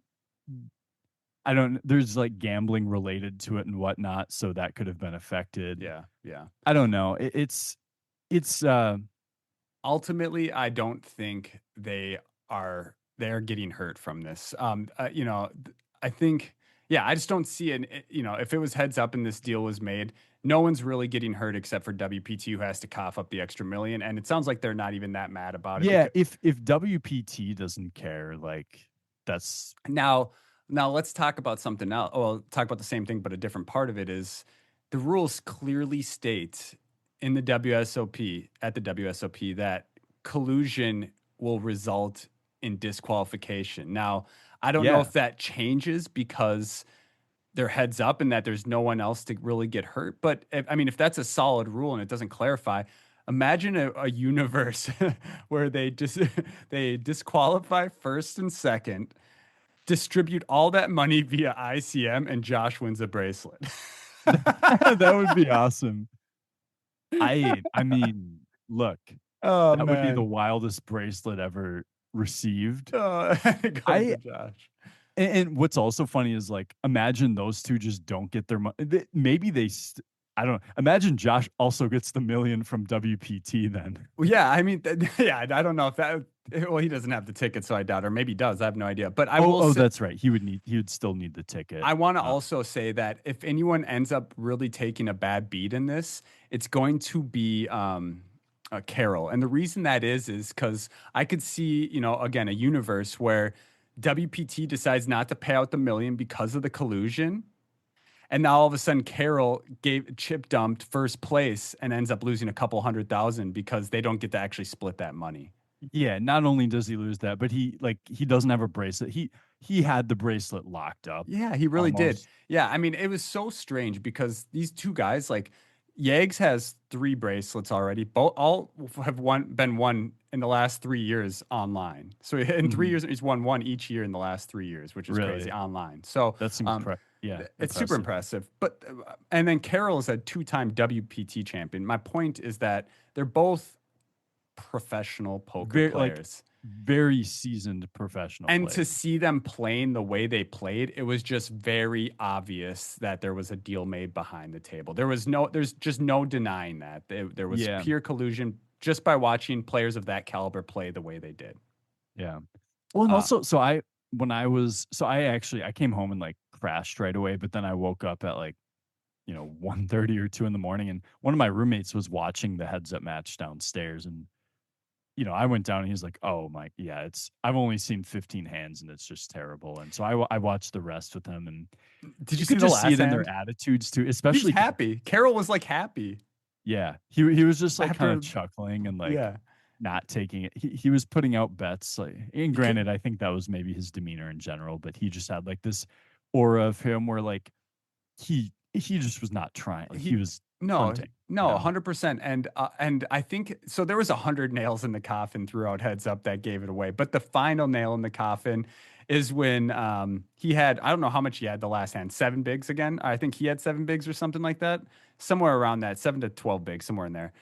I don't there's like gambling related to it and whatnot, so that could have been affected. Yeah. Yeah. I don't know. It's Ultimately, I don't think they're getting hurt from this. I think, yeah, I just don't see it. If it was heads up and this deal was made, no one's really getting hurt except for WPT, who has to cough up the extra million. And it sounds like they're not even that mad about it yeah, because if WPT doesn't care, like that's now, now let's talk about something else. Well, talk about the same thing, but a different part of it is the rules clearly state in the WSOP at the WSOP that collusion will result in disqualification. Now, I don't know yeah. if that changes because they're heads up and that there's no one else to really get hurt. But I mean, if that's a solid rule and it doesn't clarify, imagine a universe where they just they disqualify first and second, distribute all that money via ICM, and Josh wins a bracelet. That would be awesome. I mean, look, Oh that would be the man. wildest bracelet ever received. Oh, it goes to I Josh. and what's also funny is like imagine those two just don't get their money. Maybe I don't know. Imagine Josh also gets the million from WPT then. Well, yeah, I mean, yeah, I don't know if that. Well, he doesn't have the ticket, so I doubt, or maybe he does. I have no idea. But I will Oh, say, that's right. He would still need the ticket. I want to also say that if anyone ends up really taking a bad beat in this, it's going to be Carol. And the reason that is because I could see, again, a universe where WPT decides not to pay out the million because of the collusion. And now all of a sudden, Carroll gave chip dumped first place and ends up losing a couple 100,000 because they don't get to actually split that money. Yeah, not only does he lose that, but he doesn't have a bracelet. He had the bracelet locked up Yeah, he really did. almost. Yeah, I mean, it was so strange because these two guys, like Yags has three bracelets already. Both all have been won in the last 3 years online. So in three Mhm. years, he's won one each year in the last 3 years, which is crazy Really. online. So That's yeah, it's super impressive. impressive. But and then Carroll is a two-time WPT champion. My point is that they're both professional poker Very like players. very seasoned professional And to players. see them playing the way they played, it was just very obvious that there was a deal made behind the table. There's just no denying that. There was Yeah. pure collusion just by watching players of that caliber play the way they did. Yeah. Well, and Uh, also, I came home and like crashed right away, but then I woke up at like, 1:30 or 2 in the morning, and one of my roommates was watching the heads up match downstairs, and I went down and he's like, "Oh my, yeah, I've only seen 15 hands and it's just terrible." And so I watched the rest with him, and did you you see could the just see last it in their hand? attitudes too, He was especially happy. Carroll was like happy yeah, he was just like kind of after, chuckling and like yeah. not taking it. He was putting out bets, like, and He, ca- granted, I think that was maybe his demeanor in general, but he just had like this aura of him where like he just was not trying. Like he he was no punting, no 100%, and I think so there was 100 nails in the coffin throughout heads up that gave it away, but the final nail in the coffin is when he had, I don't know how much he had the last hand, seven bigs again. I think he had seven bigs or something like that, somewhere around that, 7 to 12 bigs, somewhere in there.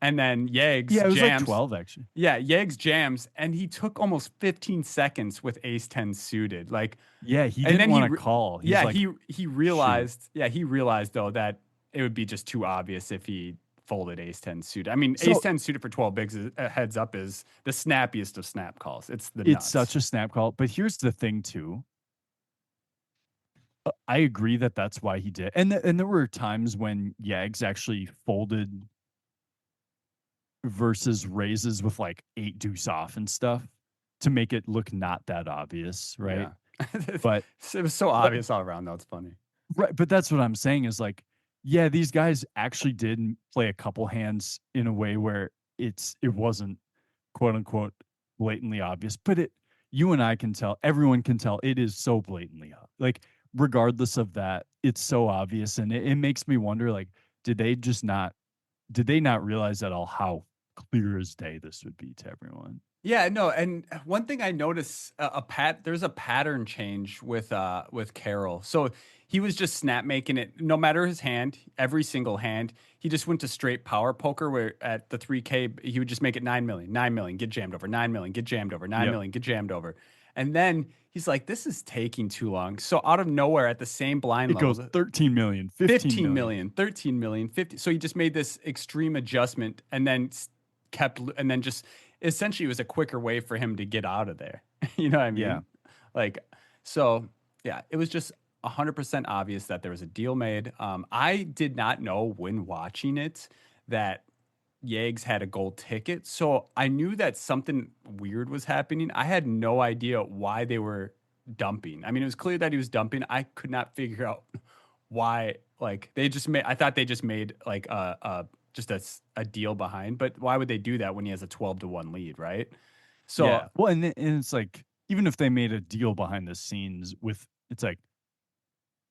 And then Yags Yeah, it was like jams. 12 actually. Yeah, Yags jams, and he took almost 15 seconds with ace 10 suited. Like, Yeah, he and didn't then want to call. He's yeah, like, he shoot. realized, yeah, he realized though that it would be just too obvious if he folded ace 10 suited. I mean, ace So 10 suited for 12 bigs heads up is the snappiest of snap calls. It's the it's nuts. such a snap call. But here's the thing too. I agree that that's why he did. And there were times when Yags actually folded versus raises with like eight deuce off and stuff to make it look not that obvious, right? Yeah. But It was so but obvious all around though. It's funny. right, but that's what I'm saying is like, yeah, these guys actually did play a couple hands in a way where it wasn't quote unquote blatantly obvious, but you and I can tell, everyone can tell it is so blatantly like regardless of that, it's so obvious, and it makes me wonder like, did they just not did they not realize at all how clear as day this would be to everyone? Yeah, no, and one thing I noticed there's a pattern change with Carroll. So he was just snap making it no matter his hand, every single hand. He just went to straight power poker where at the 3K he would just make it 9 million, 9 million, get jammed over, 9 million, get jammed over, 9 Yep. million, get jammed over. And then he's like, this is taking too long. So out of nowhere at the same blind It goes levels, 13 million, 15 15 million. million, 13 million, 50. So he just made this extreme adjustment and then kept, and then just essentially it was a quicker way for him to get out of there. You know what I Yeah. mean? Like, so yeah, it was just 100% obvious that there was a deal made. I did not know when watching it that Yags had a gold ticket. So I knew that something weird was happening. I had no idea why they were dumping. I mean, it was clear that he was dumping. I could not figure out why. Like they just made. I thought they just made like just a deal behind. But why would they do that when he has a 12-1 lead, right? So Yeah. Well, and it's like even if they made a deal behind the scenes with it's like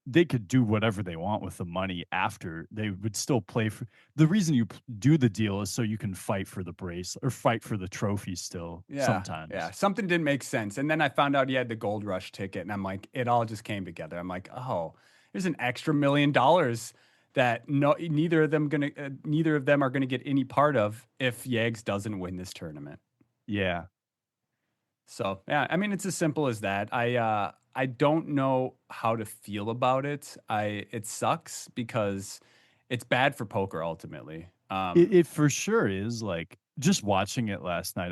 they could do whatever they want with the money after they would still play for the reason you do the deal is so you can fight for the brace or fight for the trophy still yeah, yeah, sometimes. something didn't make sense. And then I found out he had the Gold Rush ticket, and I'm like, it all just came together. I'm like, oh, there's an extra $1 million that neither of them are gonna get any part of if Yags doesn't win this tournament. Yeah. So yeah, I mean it's as simple as that. I don't know how to feel about it. It sucks because it's bad for poker ultimately. It for sure is like just watching it last night,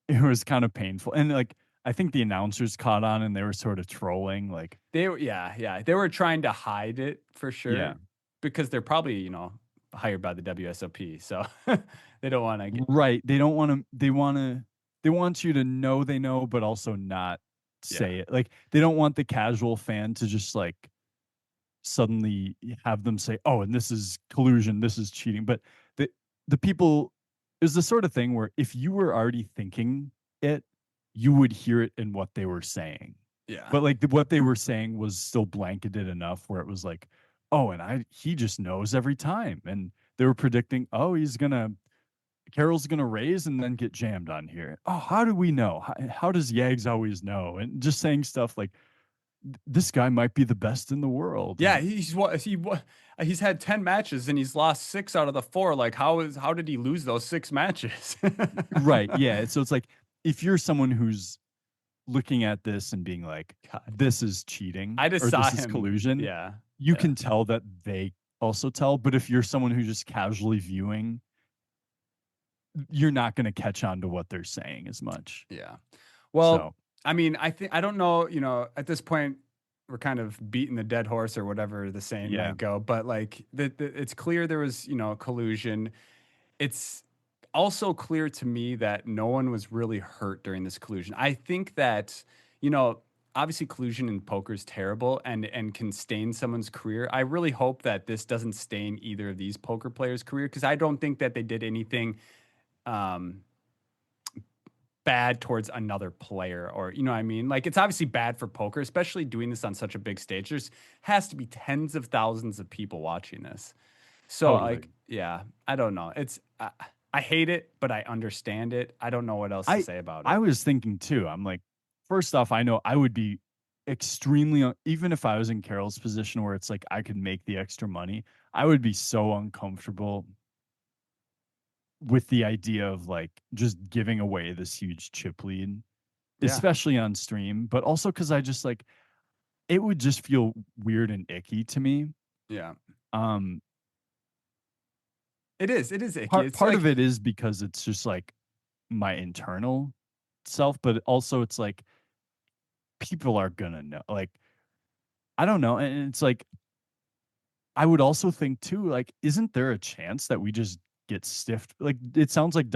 it was kind of painful. And like I think the announcers caught on and they were sort of trolling like Yeah, they were trying to hide it for yeah. sure because they're probably hired by the WSOP, so they don't want to get Right. They don't want to they want you to know they know but also not yeah. say it. Like they don't want the casual fan to just like suddenly have them say, "Oh, and this is collusion, this is cheating." But the the people is the sort of thing where if you were already thinking it, you would hear it in what they were saying. Yeah. But like what they were saying was still blanketed enough where it was like, "Oh, and he just knows every time." And they were predicting, "Oh, Carroll's gonna raise and then get jammed on here." Oh, how do we know? How does Yags always know? And just saying stuff like, "This guy might be the best in the world." Yeah, And he's had 10 matches and he's lost 6 out of the 4. Like how did he lose those 6 matches? right, yeah. So it's like if you're someone who's looking at this and being like, God. "This is cheating" I just or saw "This is him. collusion," Yeah. you Yeah. can tell that they also tell. But if you're someone who's just casually viewing, you're not going to catch on to what they're saying as much. Yeah. Well, So I mean, I don't know, at this point we're kind of beating the dead horse or whatever the saying yeah. might go, but like it's clear there was, collusion. It's also clear to me that no one was really hurt during this collusion. I think that, you know, obviously collusion in poker is terrible and can stain someone's career. I really hope that this doesn't stain either of these poker players' career because I don't think that they did anything um bad towards another player or you know what I mean? Like it's obviously bad for poker, especially doing this on such a big stage. There's has to be tens of thousands of people watching this. So like, Totally. yeah, I don't know. I hate it, but I understand it. I don't know what else to I say about I it. was thinking too. I'm like, first off, I know I would be extremely even if I was in Carol's position where it's like I could make the extra money, I would be so uncomfortable with the idea of like just giving away this huge chip lead, Yeah. especially on stream, but also because I just like it would just feel weird and icky to me. Yeah. Um, It is icky. part It's part of like it is because it's just like my internal self, but also it's like people are gonna know. Like I don't know, and it's like I would also think too, like, isn't there a chance that we just get stiffed? Like it sounds like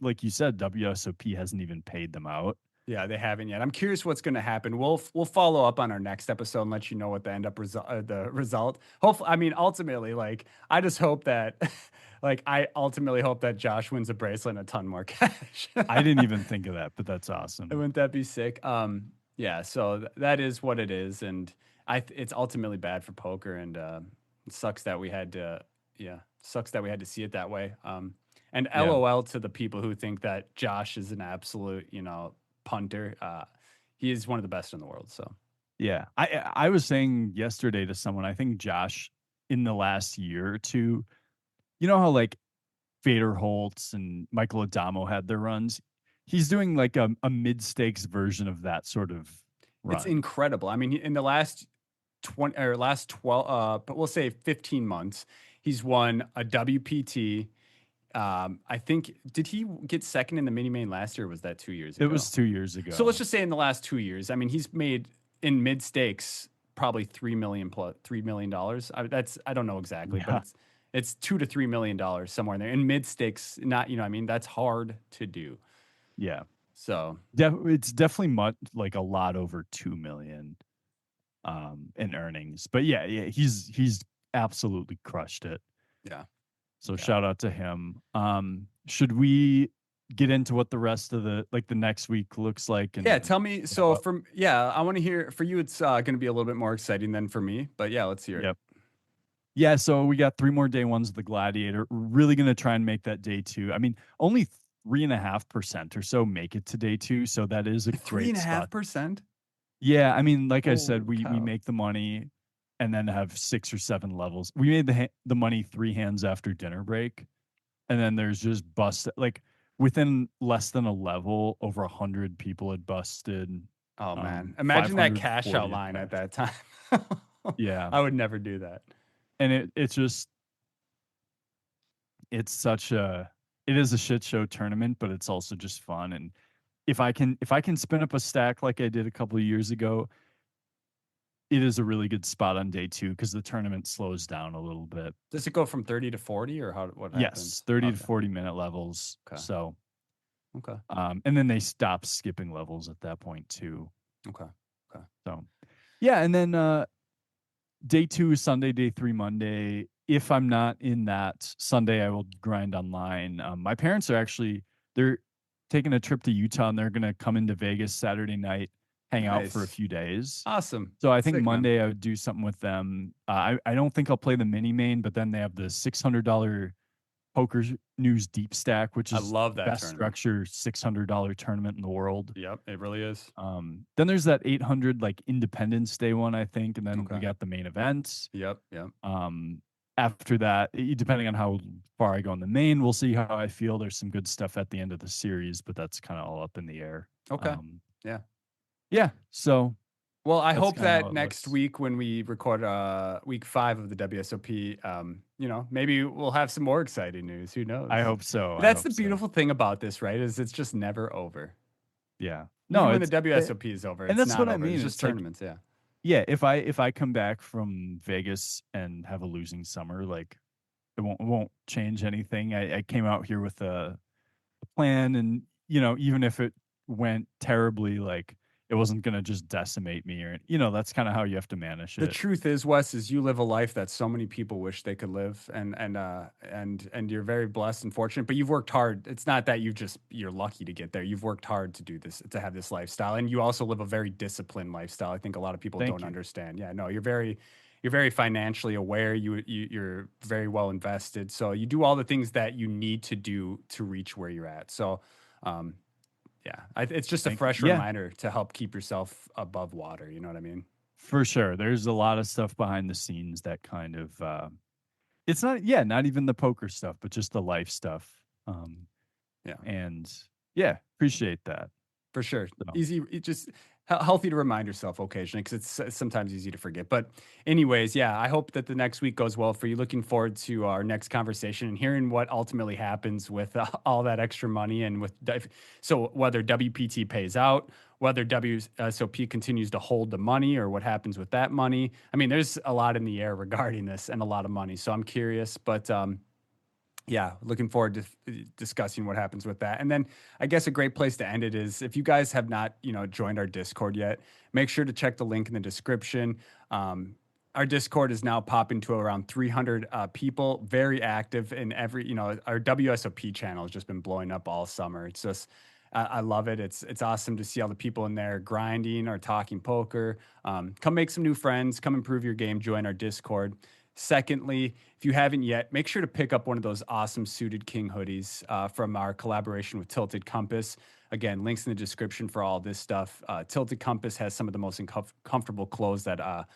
like you said, WSOP hasn't even paid them out. yeah, they haven't yet. I'm curious what's going to happen. We'll follow up on our next episode and let you know what the end up result the result. Hopefully, I mean, ultimately, like I just hope that, like I ultimately hope that Josh wins a bracelet and a ton more cash. I didn't even think of that, but that's awesome. Wouldn't that be sick? Yeah. So that is what it is, and it's ultimately bad for poker, and it sucks that we had to. Yeah, sucks that we had to see it that way. And Yeah. LOL to the people who think that Josh is an absolute, punter. He is one of the best in the world. So Yeah. I was saying yesterday to someone, I think Josh in the last year or two, you know how like Fader Holtz and Michael Adamo had their runs? He's doing like a mid stakes version of that sort of it's run. incredible. I mean, in the last 20 or last 12, but we'll say 15 months, he's won a WPT. I think did he get second in the mini main last year? Or was that 2 years It ago? was 2 years So let's ago. just say in the last 2 years, I mean, he's made in mid stakes probably 3 million plus $3 million. I don't know exactly, but Yeah. it's $2 to $3 million somewhere in there in mid stakes. Not I mean that's hard to do. Yeah. So It's definitely much like a lot over 2 million in earnings. But yeah, he's absolutely crushed it. yeah, So yeah, shout out to him. Should we get into what the rest of the next week looks like yeah. and Tell me. So what? from I want to hear for you. It's going to be a little bit more exciting than for me. But yeah, let's hear it. Yep. Yeah, so we got 3 more day 1s of the Gladiator. We're really gonna try and make that day 2. I mean, only 3.5% or so make it to day 2, so that is a Three great and a half spot. percent. Yeah, I mean, like I said, Holy we cow! make the money and then have 6 or 7 levels. We made the money 3 hands after dinner break, and then there's just like within less than a level, over 100 people had busted. Oh man, imagine that cash out 540 had line at cashed. that time. Yeah, I would never do that. and it's just it's such a it is a shit show tournament, but it's also just fun. And if I can spin up a stack like I did a couple of years ago, it is a really good spot on day 2 because the tournament slows down a little bit. Does it go from 30 to 40 or what Yes, happens? 30 to Okay. 40 minute levels. Okay. So, Okay. and then they stop skipping levels at that point too. Okay. Okay. So, yeah, and then day 2 is Sunday, day 3 Monday. If I'm not in that Sunday, I will grind online. My parents are actually they're taking a trip to Utah and they're gonna come into Vegas Saturday night, hang out for a Nice. few days. Awesome. So I think Sick, man. Monday I would do something with them. I don't think I'll play the mini main, but then they have the $600 Poker News Deep Stack, which I is love the that best tournament. structure $600 tournament in the world. Yep, it really is. Then there's that 800 like Independence Day one, I think, and then we Okay. got the main event. Yep, yep. After that, depending on how far I go in the main, we'll see how I feel. There's some good stuff at the end of the series, but that's kind of all up in the air. Okay. Yeah. Yeah. So Well, I that's hope kind of how that it next looks. week when we record week 5 of the WSOP, maybe we'll have some more exciting news. Who I knows? hope so. I That's the hope so. beautiful thing about this, right? Is it's just never over. Yeah. No, Even when the it's WSOP is over, and it's that's not what I over. It's mean. just It's like, tournaments, yeah. yeah, if I come back from Vegas and have a losing summer, like it won't change anything. I came out here with a plan, and even if it went terribly, like it wasn't gonna just decimate me, or that's kind of how you have to manage The it. truth is, Wes, is you live a life that so many people wish they could live, and you're very blessed and fortunate. But you've worked hard. It's not that you're lucky to get there. You've worked hard to do this, to have this lifestyle, and you also live a very disciplined lifestyle. I think a lot of people Thank don't you. understand. Yeah, no, you're very financially aware. You're very well invested. So you do all the things that you need to do to reach where you're at. So, um, yeah, it's just a Thank you. fresh Yeah, reminder to help keep yourself above water. You know what I mean? for sure. There's a lot of stuff behind the scenes that kind of it's not, yeah, not even the poker stuff, but just the life stuff. Yeah. And yeah, appreciate that. For sure. So Easy, it just healthy to remind yourself occasionally because it's sometimes easy to forget. But, anyways, yeah, I hope that the next week goes well for you. Looking forward to our next conversation and hearing what ultimately happens with all that extra money and so whether WPT pays out, whether WSOP continues to hold the money or what happens with that money. I mean, there's a lot in the air regarding this and a lot of money. So I'm curious, but yeah, looking forward to discussing what happens with that. And then I guess a great place to end it is if you guys have not, joined our Discord yet, make sure to check the link in the description. Our Discord is now popping to around 300 people, very active in our WSOP channel has just been blowing up all summer. It's just, I love it. It's awesome to see all the people in there grinding or talking poker. Come make some new friends, come improve your game, join our Discord. Secondly, if you haven't yet, make sure to pick up one of those awesome Suited King hoodies from our collaboration with Tilted Compass. Again, links in the description for all this stuff. Tilted Compass has some of the most comfortable clothes that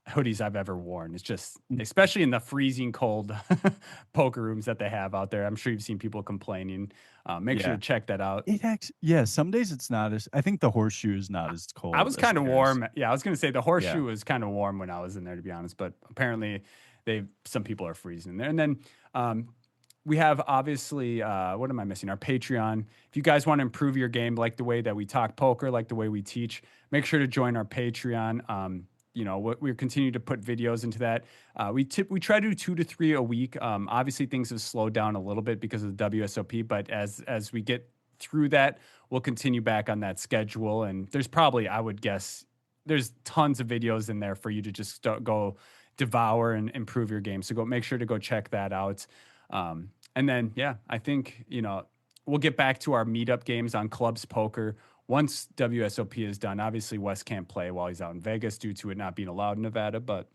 hoodies I've ever worn. It's just, especially in the freezing cold poker rooms that they have out there. I'm sure you've seen people complaining. Make sure yeah, to check that out. it actually, yeah, some days it's not as, I think the horseshoe is not as I cold was as kind of theirs. warm. Yeah, I was going to say the Yeah. horseshoe was kind of warm when I was in there, to be honest. But apparently, some people are freezing in there. And then we have obviously what am I missing? Our Patreon. If you guys want to improve your game, like the way that we talk poker, like the way we teach, make sure to join our Patreon. We're continuing to put videos into that. We try to do 2 to 3 a week. Obviously, things have slowed down a little bit because of the WSOP, but as we get through that, we'll continue back on that schedule. And there's probably, I would guess, there's tons of videos in there for you to just go devour and improve your game. So make sure to go check that out. And then, yeah, I think, we'll get back to our meetup games on Clubs Poker once WSOP is done. Obviously, Wes can't play while he's out in Vegas due to it not being allowed in Nevada. But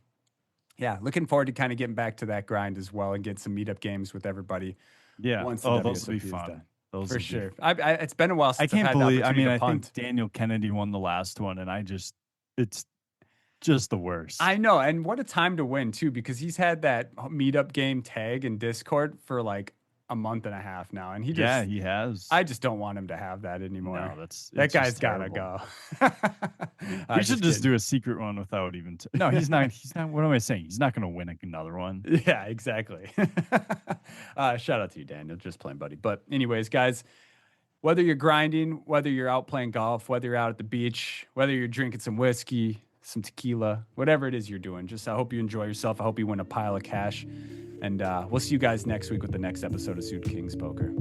yeah, looking forward to kind of getting back to that grind as well and get some meetup games with everybody Yeah. once the Oh, those will be WSOP is done. fun. Those For will be sure. It's been a while I since I've can't had the believe, I opportunity mean, to I think punt. Daniel Kennedy won the last one, and it's just the worst. I know, and what a time to win too, because he's had that meetup game tag in Discord for like a month and a half now, and Yeah, he has. I just don't want him to have that anymore. No, That it's just guy's gotta terrible. go. We should Just just kidding. do a secret one without even. No, he's not. What am I saying? He's not going to win another one. Yeah, exactly. Shout out to you, Daniel. Just playing, buddy. But anyways, guys, whether you're grinding, whether you're out playing golf, whether you're out at the beach, whether you're drinking some whiskey, some tequila, whatever it is you're doing, just I hope you enjoy yourself. I hope you win a pile of cash. And we'll see you guys next week with the next episode of Suit Kings Poker.